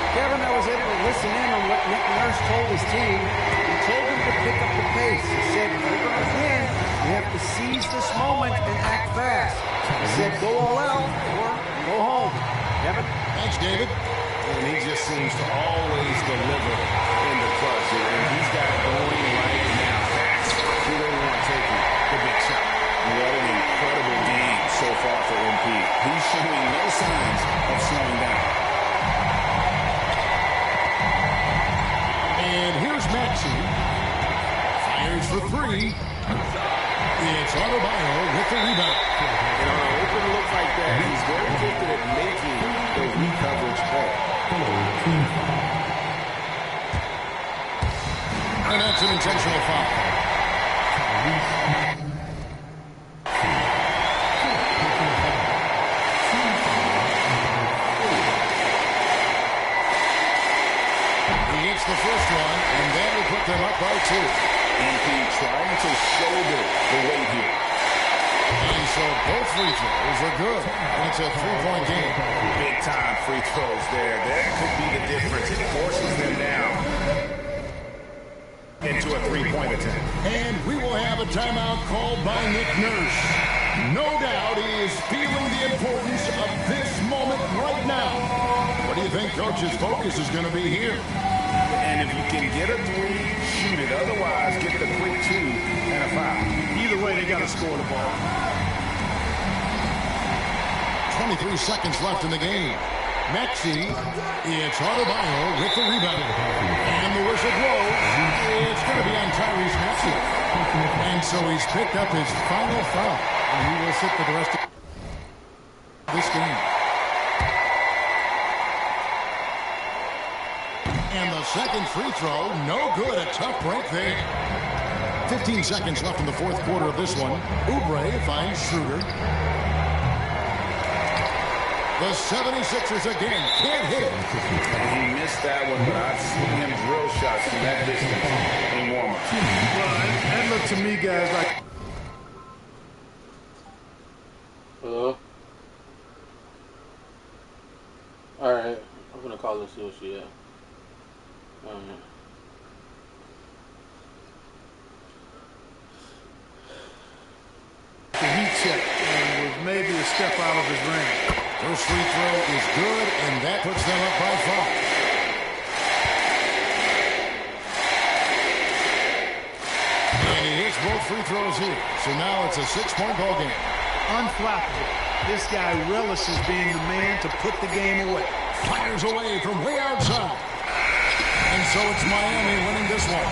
Kevin, I was able to listen in on what Nick Nurse told his team. He told them to pick up the pace. He said, if you're going to win, you have to seize this moment and act fast. He said, go all out or go home. Kevin? Thanks, David. And he just seems to always deliver in the clutch. And he's got it going right now. That's who they want taking the big shot. What an incredible game so far for MP. He's showing no signs of slowing down. And here's Maxey. Fires for three. It's Adebayo with the rebound. And on an open look like that, he's very gifted at making the recoverage play. And that's an intentional foul. He hits the first one, and that will put them up by two. MP trying to shoulder the weight here. And so both free throws are good. And it's a three-point game. Big time free throws there. That could be the difference. It forces them down into a three-point attempt. And we will have a timeout called by Nick Nurse. No doubt he is feeling the importance of this moment right now. What do you think Coach's focus is going to be here? And if you can get a three, shoot it. Otherwise, give it a quick two and a foul. Either way, they got to score the ball. 23 seconds left in the game. Maxey, it's Adebayo with the rebound. And the whistle blows. It's going to be on Tyrese Maxey. And so he's picked up his final foul. And he will sit for the rest of this game. And the second free throw, no good. A tough break there. 15 seconds left in the fourth quarter of this one. Oubre finds Schroeder. The 76ers again can't hit it. He missed that one, but I've seen him drill shots from that distance in warm-ups. Well, that looked to me, guys, like... Hello? Alright, I'm gonna call her and see what she at. The heat check was maybe a step out of his range. First free throw is good, and that puts them up by 5. And he hits both free throws here. So now it's a 6-point ball game. Unflappable. This guy relishes being the man to put the game away. Fires away from way outside. And so it's Miami winning this one.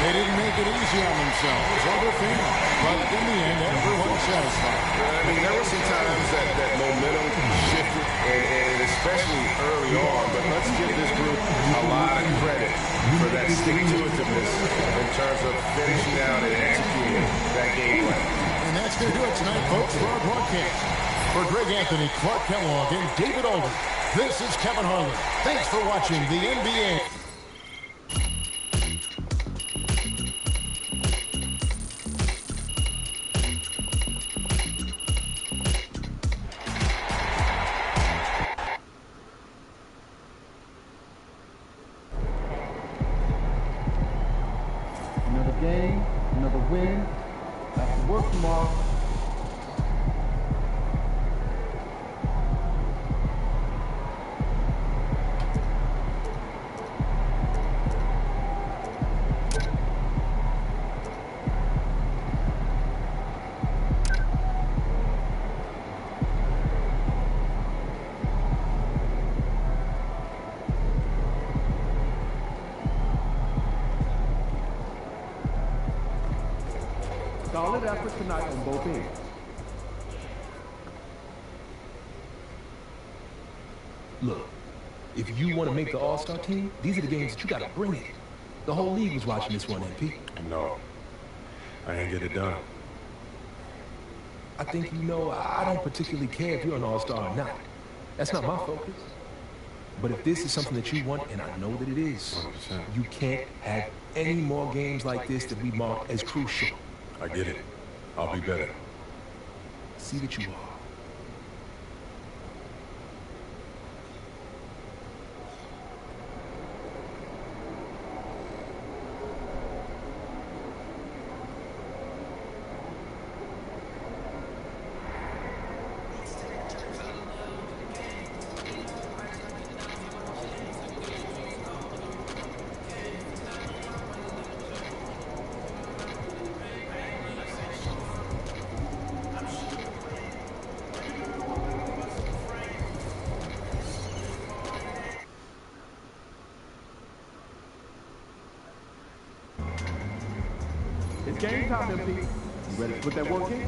They didn't make it easy on themselves or their fans. But in the end, everyone's satisfied. I mean, there were some times that momentum shifted, and especially early on. But let's give this group a lot of credit for that stick-to-itiveness in terms of finishing out and executing that game plan. And that's going to do it tonight, folks, for our broadcast. For Greg Anthony, Clark Kellogg, and David Aldridge, this is Kevin Harlan. Thanks for watching the NBA. Another game, another win. Have to work tomorrow. solid effort tonight on both ends. Look, if you want to make the All-Star team, these are the games that you got to bring it. The whole league was watching this one, MP. No, I ain't get it done. I think you know I don't particularly care if you're an All-Star or not. That's not my focus. But if this is something that you want, and I know that it is, 100%. you can't have any more games like this that we mark as crucial. I get it. I'll be better. See that you are. It's game time, MP. You ready to put that work in?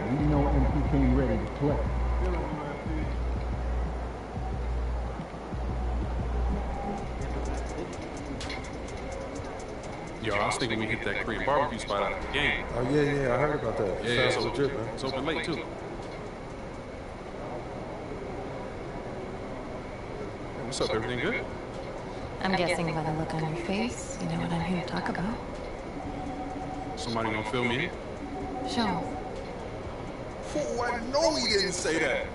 We know MP came ready to play. Yo, I was thinking we hit that Korean barbecue spot out of the game. Oh, yeah, I heard about that. Yeah, Sounds legit, man. It's open late, too. What's up? Everything good? I'm guessing by the look on your face, you know what I'm here to talk about. Somebody gonna fill me in? Sure. Oh, I know he didn't say that.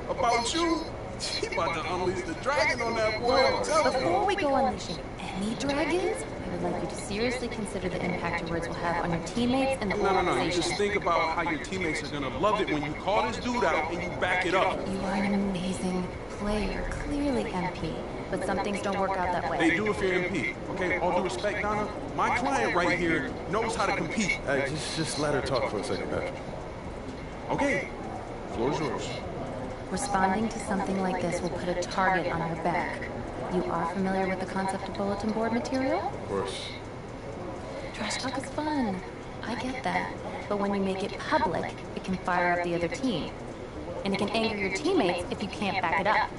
About you? He about to unleash the dragon on that boy, I'm telling you. Before we go unleashing any dragons, I would like you to seriously consider the impact your words will have on your teammates and the No. organization. You just think about how your teammates are gonna love it when you call this dude out and you back it up. You are an amazing player, clearly MP, but some things don't work out that way. They do if you're MP, okay? All due respect, Donna, my client right here knows how to compete. Hey, just let her talk for a second, Patrick. Okay, floor's yours. Responding to something like this will put a target on your back. You are familiar with the concept of bulletin board material? Of course. Trash talk is fun. I get that. But when you make it public, it can fire up the other team. And it can anger your teammates if you can't back it up.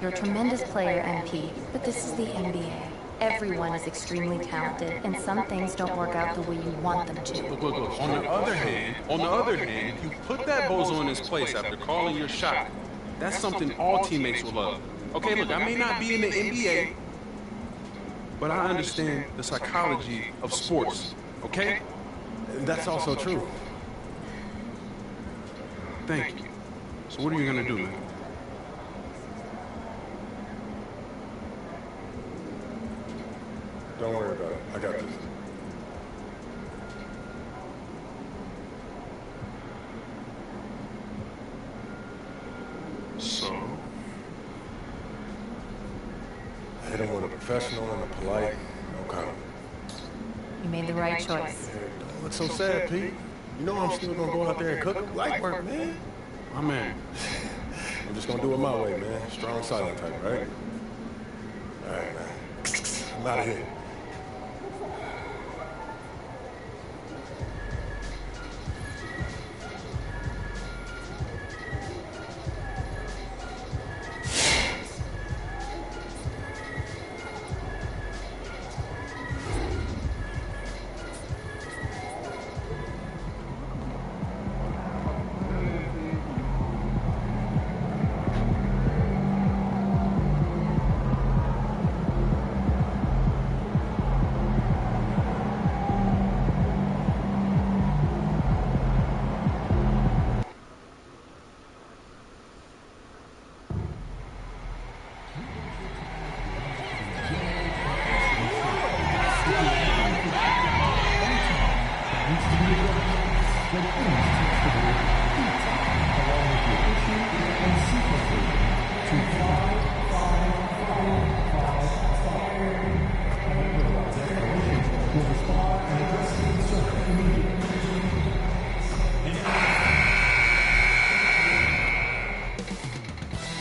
You're a tremendous player, MP, but this is the NBA. Everyone is extremely talented, and some things don't work out the way you want them to. Look. On the other hand, you put that bozo in his place after calling your shot. That's something all teammates will love. Okay, look, I may not be in the NBA, but I understand the psychology of sports, okay? That's also true. Thank you. So what are you gonna do, man? Don't worry about it. I got this. So? I hit him with a professional and a polite, no comment. You made the right choice. Don't look so sad, Pete. You know I'm still gonna go out there and cook light work, man. My man. I'm just gonna do it my way, man. Strong, silent type, right? All right, man. I'm out of here.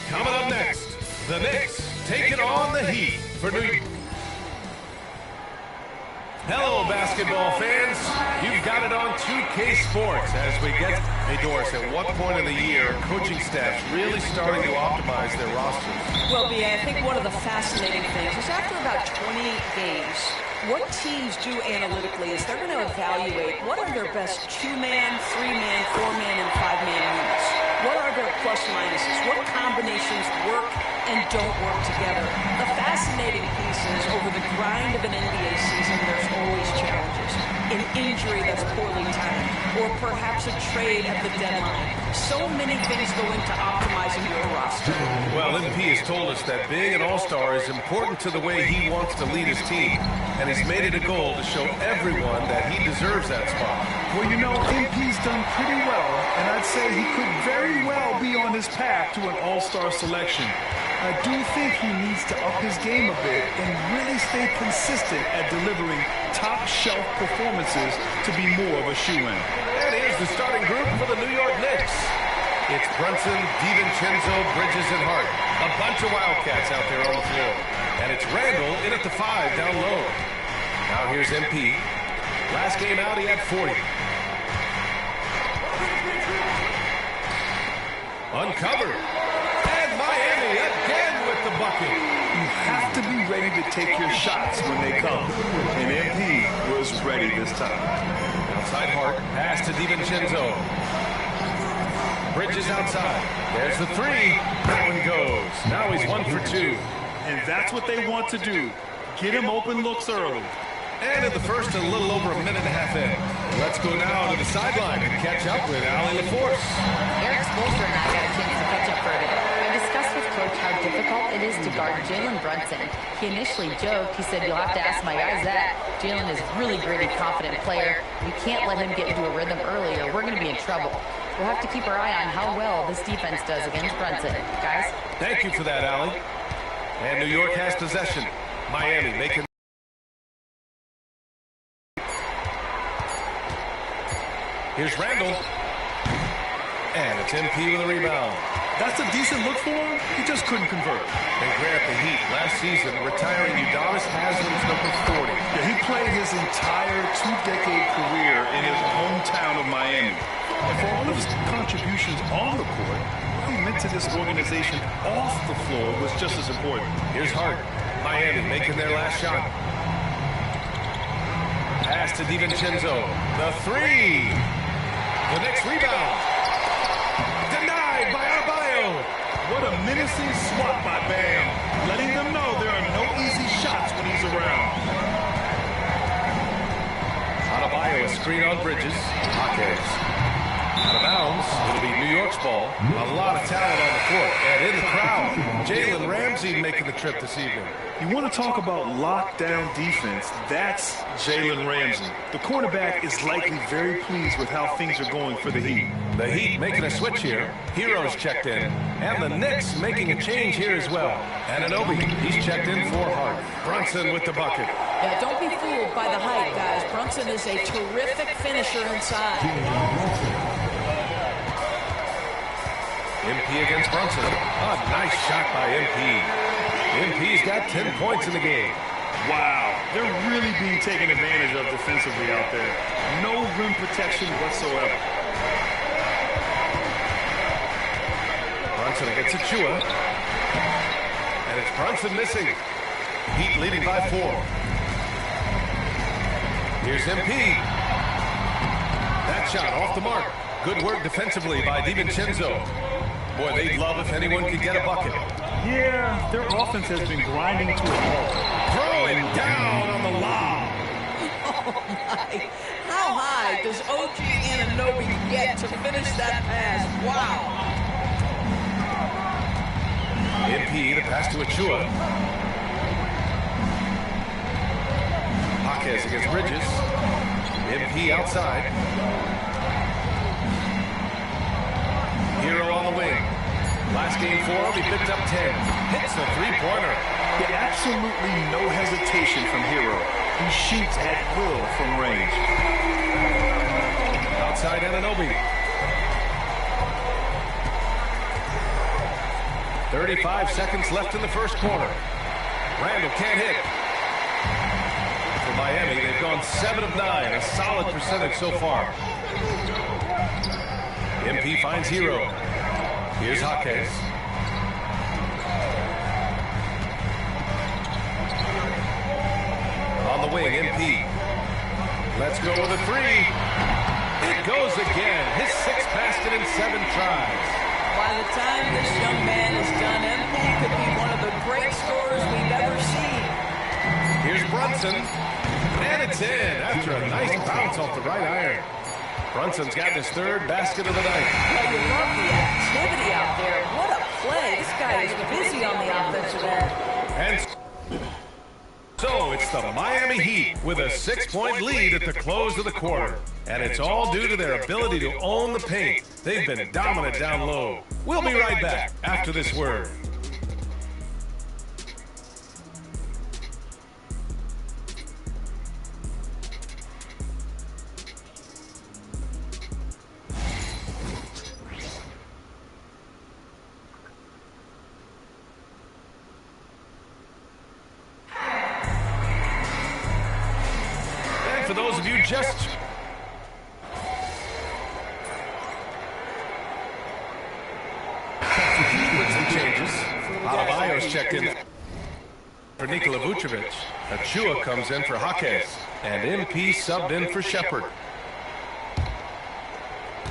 Coming up next, the Knicks taking on the Heat for New York. Hello, basketball fans. You've got it on 2K Sports as we get... Hey, Doris, at what point in the year are coaching staffs really starting to optimize their rosters? Well, B.A., I think one of the fascinating things is after about 28 games, what teams do analytically is they're going to evaluate what are their best 2-man, 3-man, 4-man, and 5-man units. What are their plus minuses? What combinations work and don't work together? The fascinating piece is over the grind of an NBA season, there's always challenges. An injury that's poorly timed, or perhaps a trade at the deadline. So many things go into optimizing your roster. Well, MP has told us that being an all-star is important to the way he wants to lead his team, and he's made it a goal to show everyone that he deserves that spot. Well, you know, MP's done pretty well, and I'd say he could very well be on his path to an all-star selection. I do think he needs to up his game a bit and really stay consistent at delivering top-shelf performances to be more of a shoe-in. And here's the starting group for the New York Knicks. It's Brunson, DiVincenzo, Bridges, and Hart. A bunch of Wildcats out there on the floor. And it's Randall in at the 5 down low. Now here's MP. Last game out, he had 40. Uncovered. And Miami again with the bucket. You have to be ready to take your shots when they come. And MP was ready this time. Outside Hart. Pass to DiVincenzo. Bridges outside. There's the 3. That one goes. Now he's 1 for 2. And that's what they want to do. Get him open looks early. And in the first, a little over a minute and a half in. Let's go now to the sideline and catch up with Allie LaForce. Eric Spoelstra and I got a chance to catch up for a bit. I discussed with Coach how difficult it is to guard Jalen Brunson. He initially joked. He said, "You'll have to ask my guys that. Jalen is a really gritty, confident player. We can't let him get into a rhythm early or we're going to be in trouble. We'll have to keep our eye on how well this defense does against Brunson." Guys? Thank you for that, Allie. And New York has possession. Miami making... Here's Randall. And it's MP with a rebound. That's a decent look for him. He just couldn't convert. And grab the Heat last season, retiring Udonis Haslam's number 40. Yeah, he played his entire 2-decade career in his hometown of Miami. And for all of his contributions on the court, what he meant to this organization off the floor was just as important. Here's Hart. Miami making their last shot. Pass to DiVincenzo. The 3. The next rebound. Denied by Adebayo. What a menacing swat by Bam. Letting them know there are no easy shots when he's around. Adebayo, a screen on Bridges. Hawkins. Out of bounds. It'll be New York's ball. A lot of talent on the court. And in the crowd, Jalen Ramsey making the trip this evening. You want to talk about lockdown defense, that's Jalen Ramsey. The quarterback is likely very pleased with how things are going for the Heat. The Heat making a switch here. Hero's checked in. And the Knicks making a change here as well. Anunoby, he's checked in for Hart. Brunson with the bucket. Yeah, don't be fooled by the height, guys. Brunson is a terrific finisher inside. MP against Brunson. A nice shot by MP. MP's got 10 points in the game. Wow, they're really being taken advantage of defensively out there. No rim protection whatsoever. Brunson against Achua. And it's Brunson missing. Heat leading by 4. Here's MP. That shot off the mark. Good work defensively by DiVincenzo. Boy, they'd love if anyone could get a bucket. Yeah, their offense has been grinding to a halt. Throwing down on the lob. Oh, my. How high does OG Anunoby get to finish that pass? Wow. MP, the pass to Achua. Jaquez against Bridges. MP outside. Hero on the wing. Last game for him, he picked up 10. Hits a three-pointer. Yeah, absolutely no hesitation from Hero. He shoots at will from range. Outside Anunoby. 35 seconds left in the first quarter. Randall can't hit. For Miami, they've gone 7 of 9, a solid percentage so far. MP finds Hero. Here's Jaquez. On the wing, MP. Let's go with a 3. It goes again. His 6th basket in 7 tries. By the time this young man is done, MP could be one of the great scorers we've ever seen. Here's Brunson. And it's in after a nice bounce off the right iron. Brunson's got his 3rd basket of the night. Well, you love the activity out there. What a play. This guy is busy on the offensive end. And so it's the Miami Heat with a 6-point lead at the close of the quarter. And it's all due to their ability to own the paint. They've been dominant down low. We'll be right back after this word. For those of you just with some changes, Adebayo's checked in for Nikola Vucevic. Achua comes in for Jaquez, and MP subbed in for Shepard.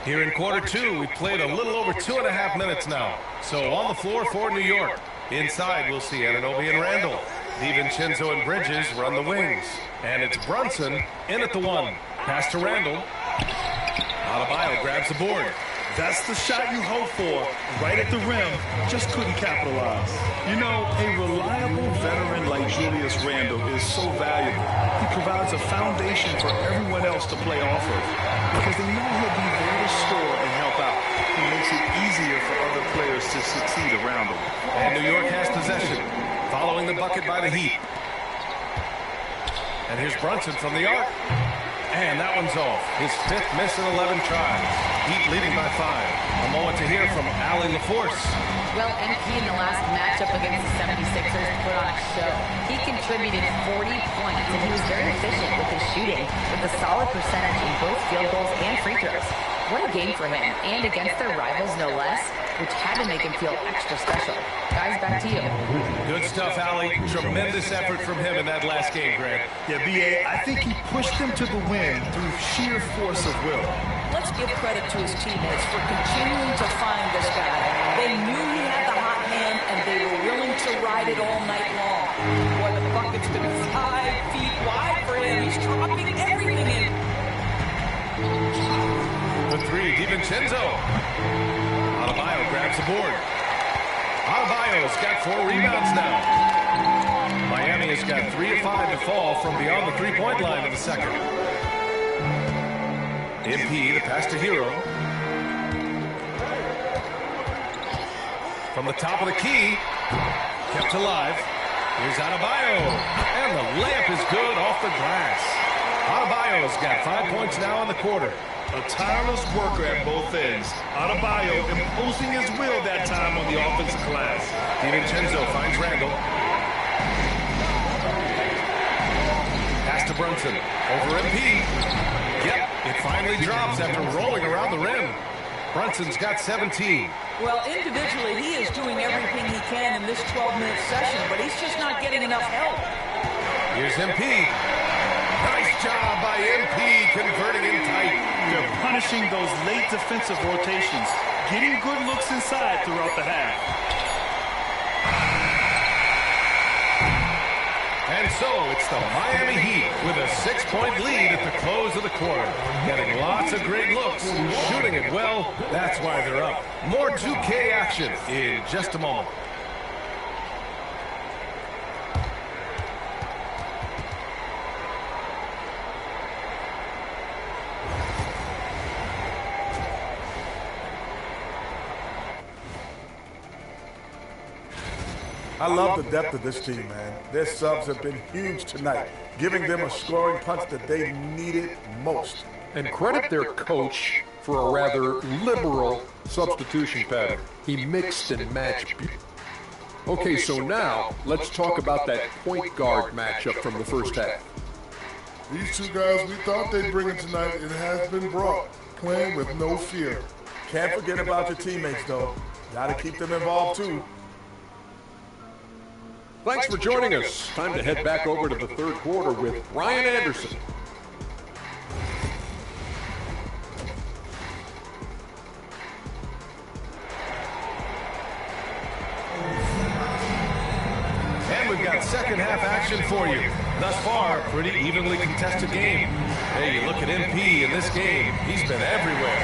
Here in quarter 2, we played a little over 2.5 minutes now. So on the floor for New York. Inside, we'll see Anunoby and Randall. DiVincenzo and Bridges run the wings. And it's Brunson in at the 1. Pass to Randall. Adebayo grabs the board. That's the shot you hope for, right at the rim, just couldn't capitalize. You know, a reliable veteran like Julius Randle is so valuable. He provides a foundation for everyone else to play off of, because they know he'll be there to score and help out. He makes it easier for other players to succeed around him. And New York has possession, following the bucket by the Heat. And here's Brunson from the arc. And that one's off. His 5th miss in 11 tries. Heat leading by 5. A moment to hear from Allie LaForce. Well, MP in the last matchup against the 76ers put on a show. He contributed 40 points, and he was very efficient with his shooting, with a solid percentage in both field goals and free throws. What a game for him, and against their rivals, no less, which had to make him feel extra special. Guys, back to you. Good stuff, Allie. Tremendous effort from him in that last game, Grant. Yeah, B.A., I think he pushed them to the win through sheer force of will. Let's give credit to his teammates for continuing to find this guy. They knew he had the hot hand, and they were willing to ride it all night long. Boy, the bucket's been 5 feet wide for him. He's dropping everything in. The 3, DiVincenzo. Adebayo grabs the board. Adebayo's got 4 rebounds now. Miami has got 3 of 5 to fall from beyond the three-point line in the second. MP, the pass to Hero. From the top of the key, kept alive. Here's Adebayo, and the layup is good off the glass. Adebayo's got 5 points now in the quarter. A tireless worker at both ends. Adebayo imposing his will that time on the offensive glass. DiVincenzo finds Randall. Pass to Brunson. Over MP. Yep, it finally drops after rolling around the rim. Brunson's got 17. Well, individually, he is doing everything he can in this 12-minute session, but he's just not getting enough help. Here's MP. Nice job by MP converting in tight. They're punishing those late defensive rotations, getting good looks inside throughout the half. And so it's the Miami Heat with a 6-point lead at the close of the quarter. Getting lots of great looks, shooting it well. That's why they're up. More 2K action in just a moment. I love the depth of this team, man. Their subs have been huge tonight, giving them a scoring punch that they needed most. And credit their coach for a rather liberal substitution pattern. He mixed and matched. Okay, so now let's talk about that point guard matchup from the first half. These two guys we thought they'd bring it tonight, it has been brought, playing with no fear. Can't forget about your teammates, though. Gotta keep them involved, too. Thanks for joining us. Time to head back over to the third quarter with Ryan Anderson. And we've got second half action for you. Thus far, pretty evenly contested game. Hey, you look at MP in this game. He's been everywhere.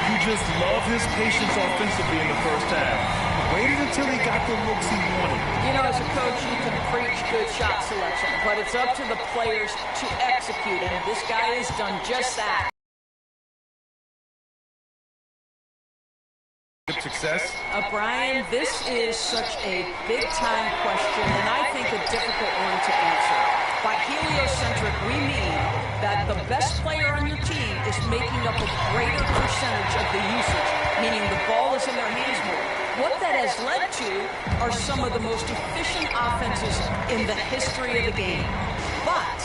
You just love his patience offensively in the first half. Waited until he got the looks he wanted. You know, as a coach, you can preach good shot selection, but it's up to the players to execute, and this guy has done just that. Good success. Brian, this is such a big-time question, and I think a difficult one to answer. By heliocentric, we mean that the best player on your team is making up a greater percentage of the usage, meaning the ball is in their hands more. What that has led to are some of the most efficient offenses in the history of the game. But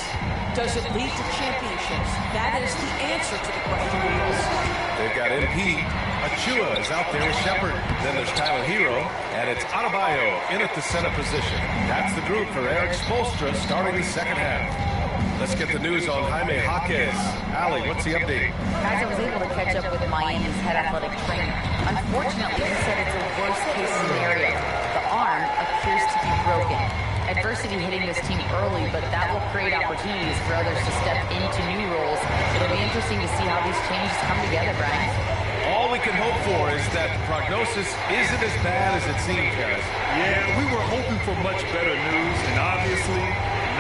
does it lead to championships? That is the answer to the question. They've got MP. Achua is out there with Shepard. Then there's Tyler Hero, and it's Adebayo in at the center position. That's the group for Eric Spoelstra starting the second half. Let's get the news on Jaime Jaquez. Allie, what's the update? Guys, I was able to catch up with Miami's head athletic trainer. Unfortunately, he said it's a worst-case scenario. The arm appears to be broken. Adversity hitting this team early, but that will create opportunities for others to step into new roles. It'll be interesting to see how these changes come together, Brian. All we can hope for is that the prognosis isn't as bad as it seems, guys. Yeah, we were hoping for much better news, and obviously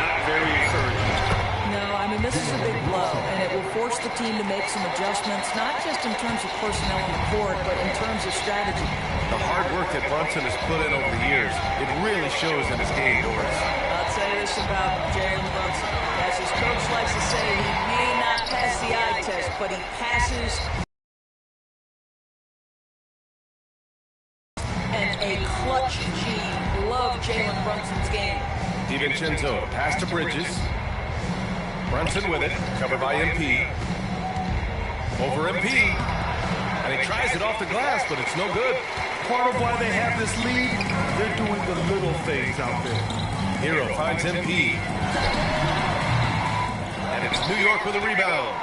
not very encouraging. No, I mean, this is a big blow, and it will force the team to make some adjustments, not just in terms of personnel on the court, but in terms of strategy. The hard work that Brunson has put in over the years, it really shows in his game, Doris. I'll say this about Jalen Brunson. As his coach likes to say, he may not pass the eye test, but he passes. And a clutch gene. Love Jalen Brunson's game. DiVincenzo, pass to Bridges. Brunson with it, covered by MP. Over MP. And he tries it off the glass, but it's no good. Part of why they have this lead, they're doing the little things out there. Hero finds MP. And it's New York with a rebound.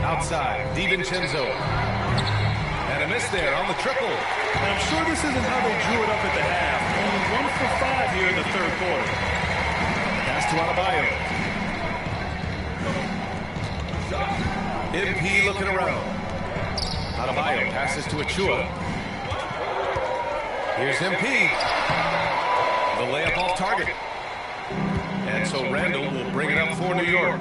Outside, DiVincenzo. And a miss there on the triple. And I'm sure this isn't how they drew it up at the half. Only 1 for 5 here in the third quarter. Pass to Adebayo. MP looking around. Adebayo passes to Achua. Here's MP. The layup off target. And so Randall will bring it up for New York.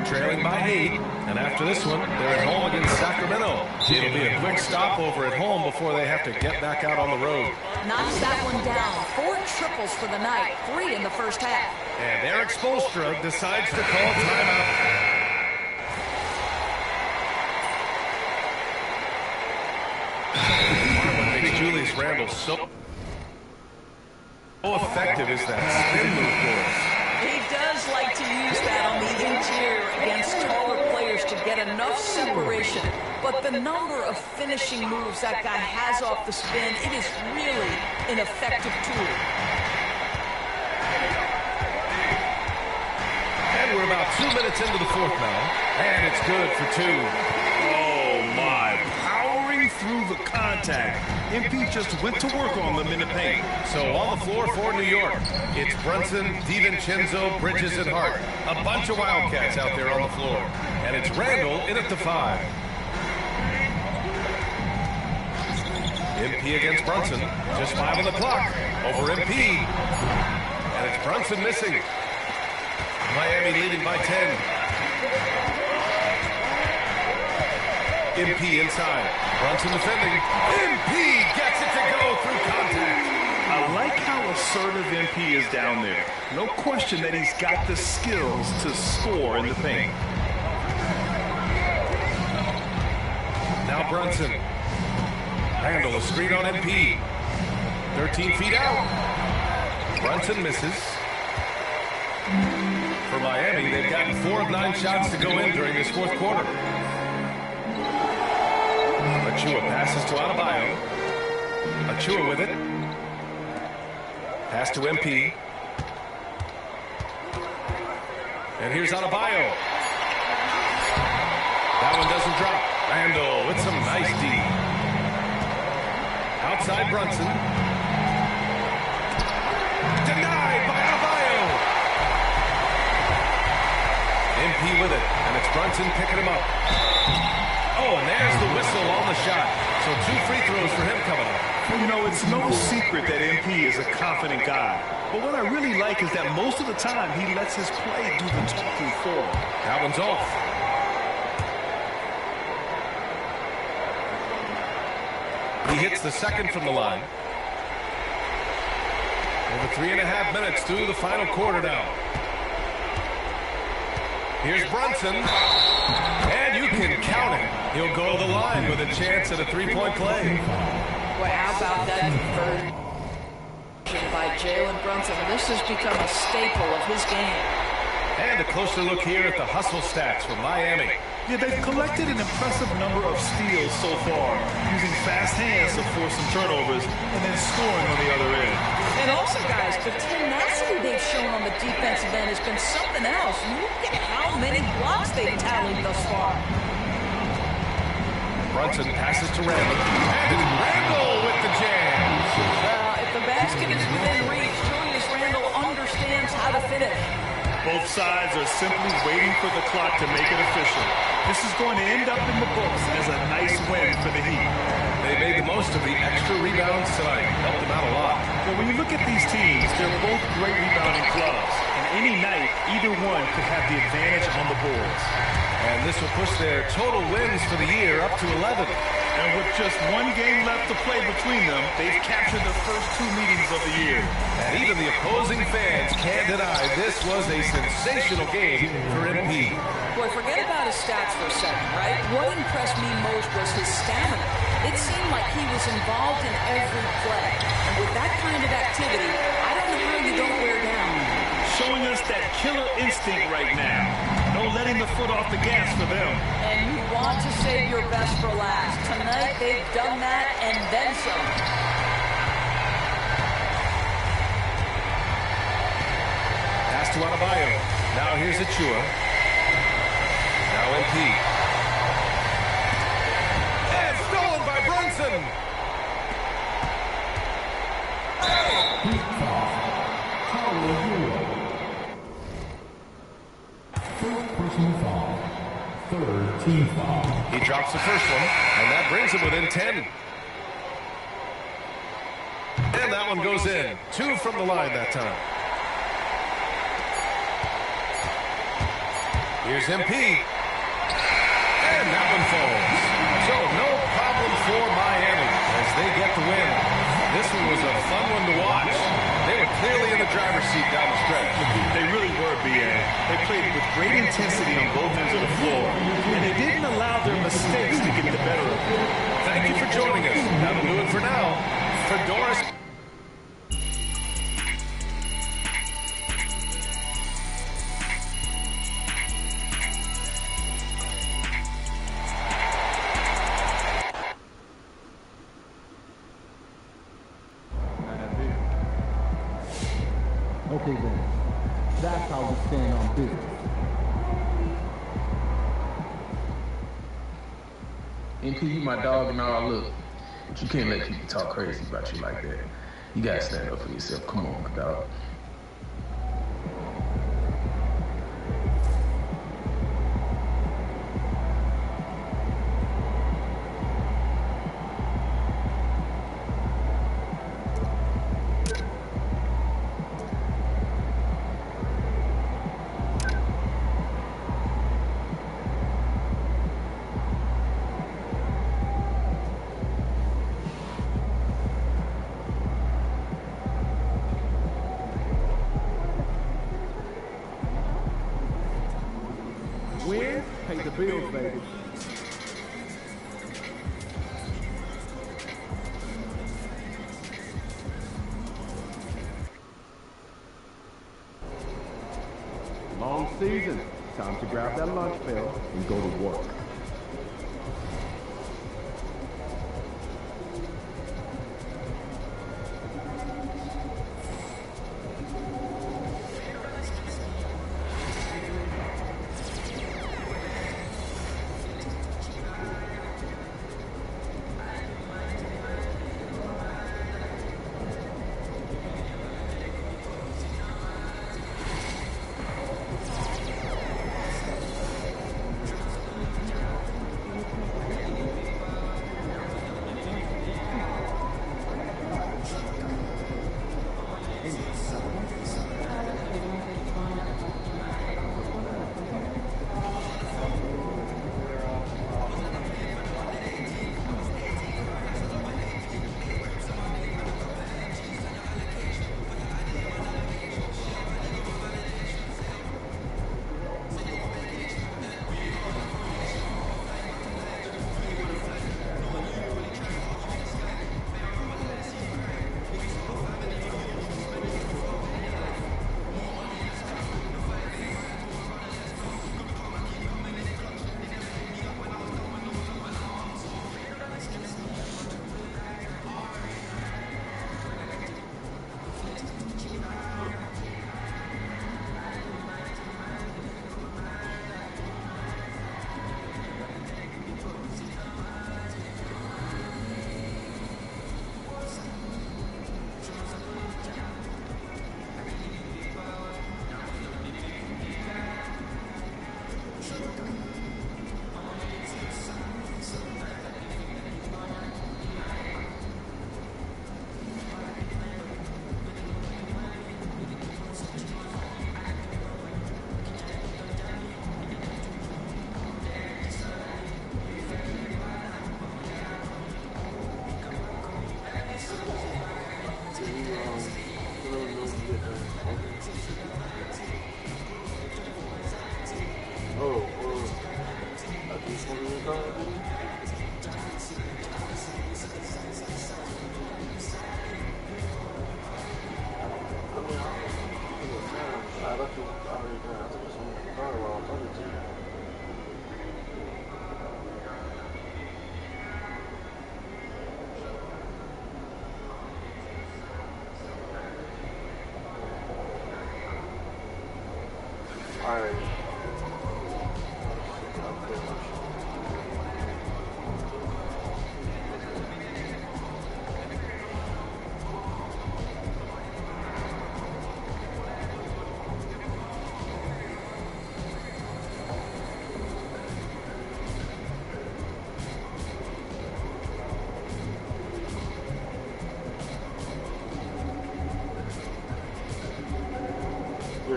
Trailing by 8. And after this one, they're at home against Sacramento. It'll be a quick stopover at home before they have to get back out on the road. Knocks that one down. 4 triples for the night. 3 in the first half. And Eric Spoelstra decides to call timeout. Julius Randle so effective is that spin move for us. He does like to use that on the interior against taller players to get enough separation. But the number of finishing moves that guy has off the spin, it is really an effective tool. And we're about 2 minutes into the fourth now. And it's good for 2. Oh, my. Powering through the contact. MP just went to work on them in the paint. So on the floor for New York, it's Brunson, DiVincenzo, Bridges, and Hart. A bunch of Wildcats out there on the floor. And it's Randall in at the 5. MP against Brunson. Just 5 on the clock. Over MP. And it's Brunson missing. Miami leading by 10. MP inside. Brunson defending. MP gets it to go through contact. I like how assertive MP is down there. No question that he's got the skills to score in the paint. Now Brunson. Randall a screen on MP. 13 feet out. Brunson misses. For Miami, they've gotten 4 of 9 shots to go in during this fourth quarter. Achua passes to Adebayo. Achua with it. Pass to MP. And here's Adebayo. That one doesn't drop. Randall with some nice D. Outside Brunson. Denied by Adebayo. MP with it. And it's Brunson picking him up. Oh, and there's the whistle on the shot. So 2 free throws for him coming up. Well, you know, it's no secret that MP is a confident guy. But what I really like is that most of the time he lets his play do the talking for him. That one's off. He hits the second from the line. Over 3.5 minutes through the final quarter now. Here's Brunson. And you can count it. He'll go to the line with a chance at a 3-point play. Well, how about that conversion by Jalen Brunson? This has become a staple of his game. And a closer look here at the hustle stats from Miami. Yeah, they've collected an impressive number of steals so far, using fast hands to force some turnovers and then scoring on the other end. And also, guys, the tenacity they've shown on the defensive end has been something else. Look at how many blocks they've tallied thus far. Brunson passes to Randall. And Randall with the jam. If the basket is within reach, Julius Randall understands how to finish. Both sides are simply waiting for the clock to make it official. This is going to end up in the books as a nice win for the Heat. They made the most of the extra rebounds tonight. Helped them out a lot. Well, when you look at these teams, they're both great rebounding clubs. And any night, either one could have the advantage on the boards. And this will push their total wins for the year up to 11. And with just 1 game left to play between them, they've captured the first 2 meetings of the year. And even the opposing fans can't deny this was a sensational game for MP. Boy, forget about his stats for a second, right? What impressed me most was his stamina. It seemed like he was involved in every play. And with that kind of activity, I don't know how you don't wear down. Showing us that killer instinct right now. No letting the foot off the gas for them. And you want to save your best for last. Tonight, they've done that and then some. Pass to Adebayo. Now here's Achua. Now MP. And stolen by Brunson. First personal foul. Third team foul. He drops the first one, and that brings him within 10. And that one goes in. 2 from the line that time. Here's MP. And that one falls. So no problem for Miami as they get the win. This one was a fun one to watch. They were clearly in the driver's seat down the stretch. They really were, B.A. They played with great intensity on both ends of the floor, and they didn't allow their mistakes to get the better of them. Thank you for joining us. That'll do it for now. For Doris. Okay then, that's how we stand on business. MP, you my dog and all, look, but you can't let people talk crazy about you like that. You gotta stand up for yourself. Come on, my dog. Win, pay the bills, baby. Long season. Time to grab that lunch bell and go to work.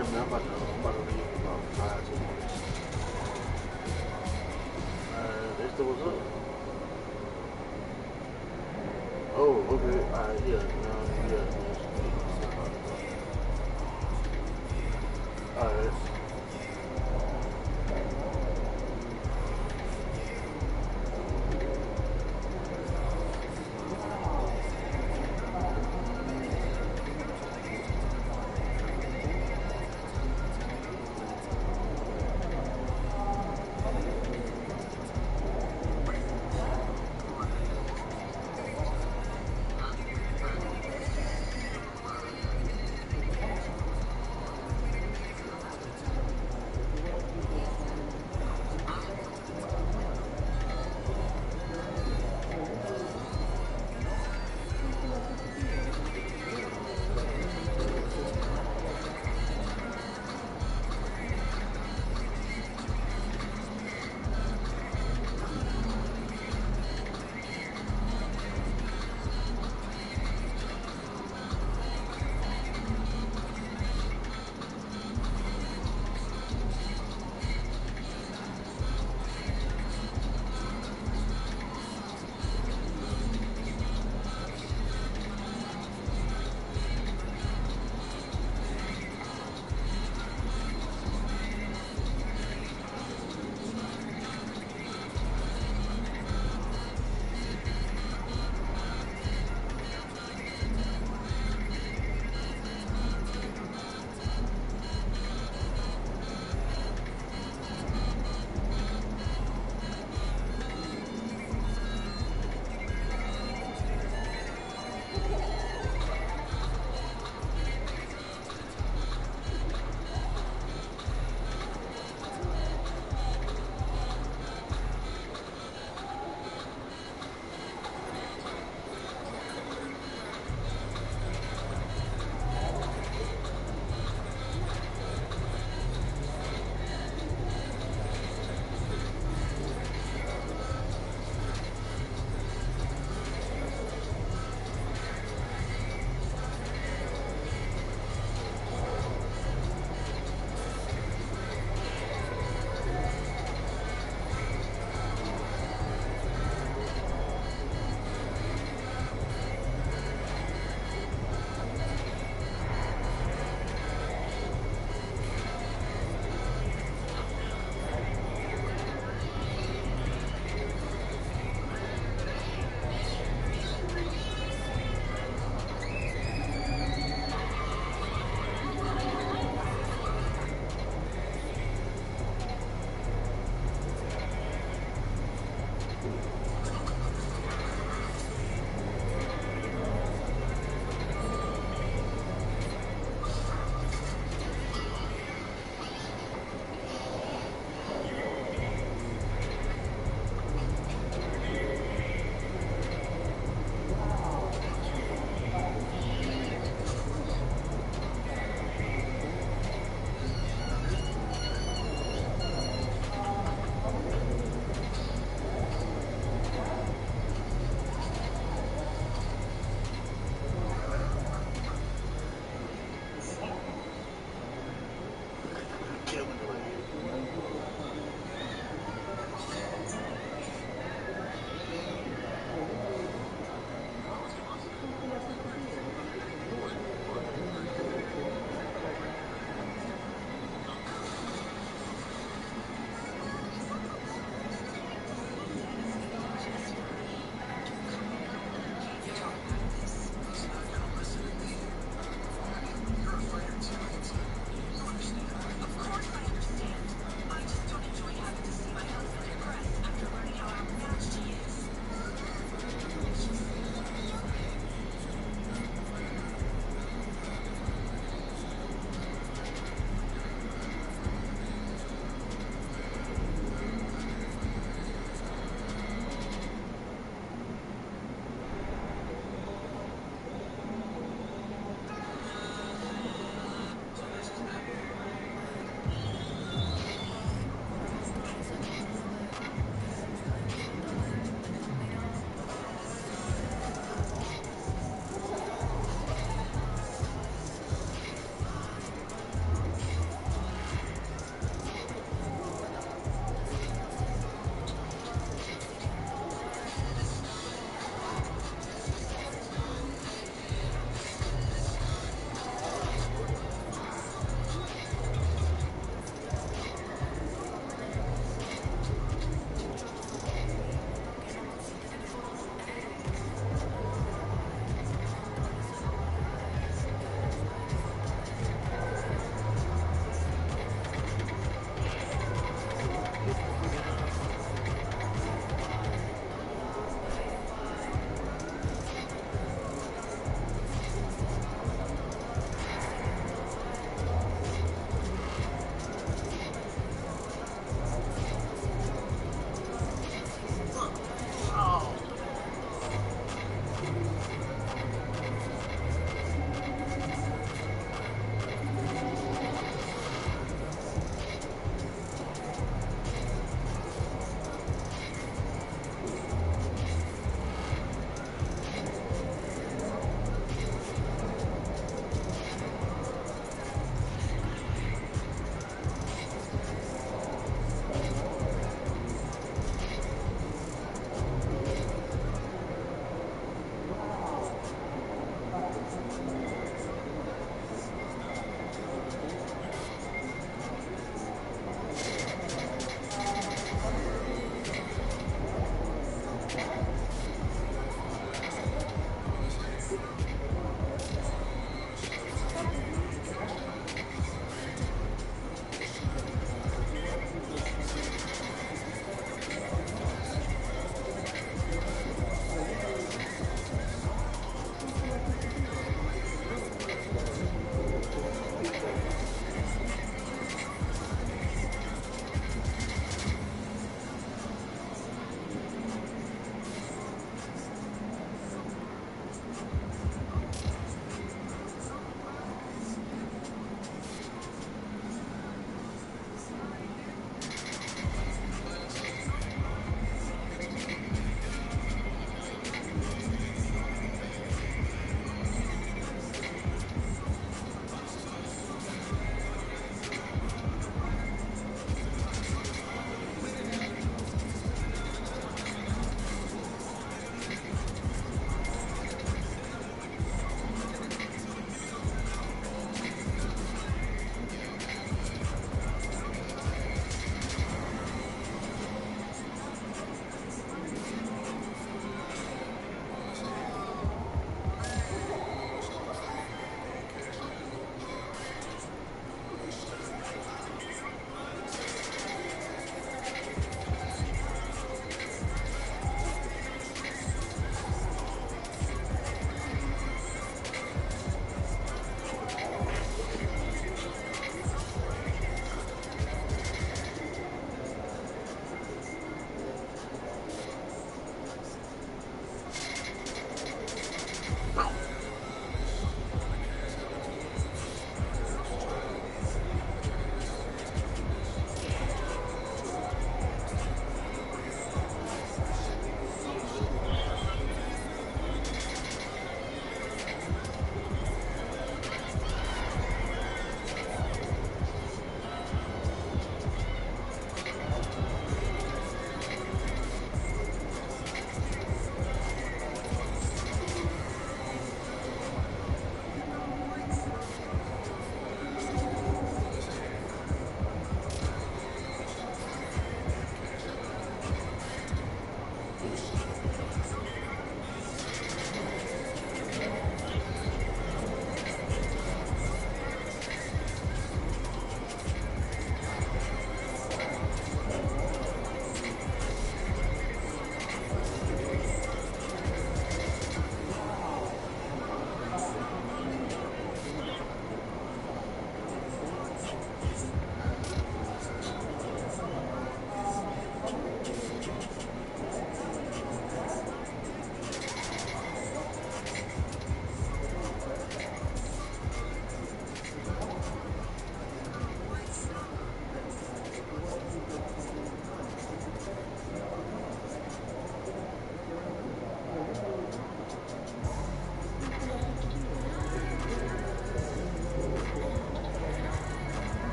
Yeah, man, I'm about to leave in about 5 minutes. They still was up. Oh, okay. Yeah. No, yeah. Alright.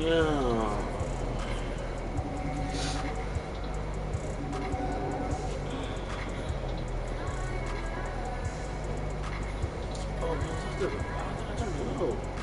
Yeah. Oh, man, that's different. I don't know.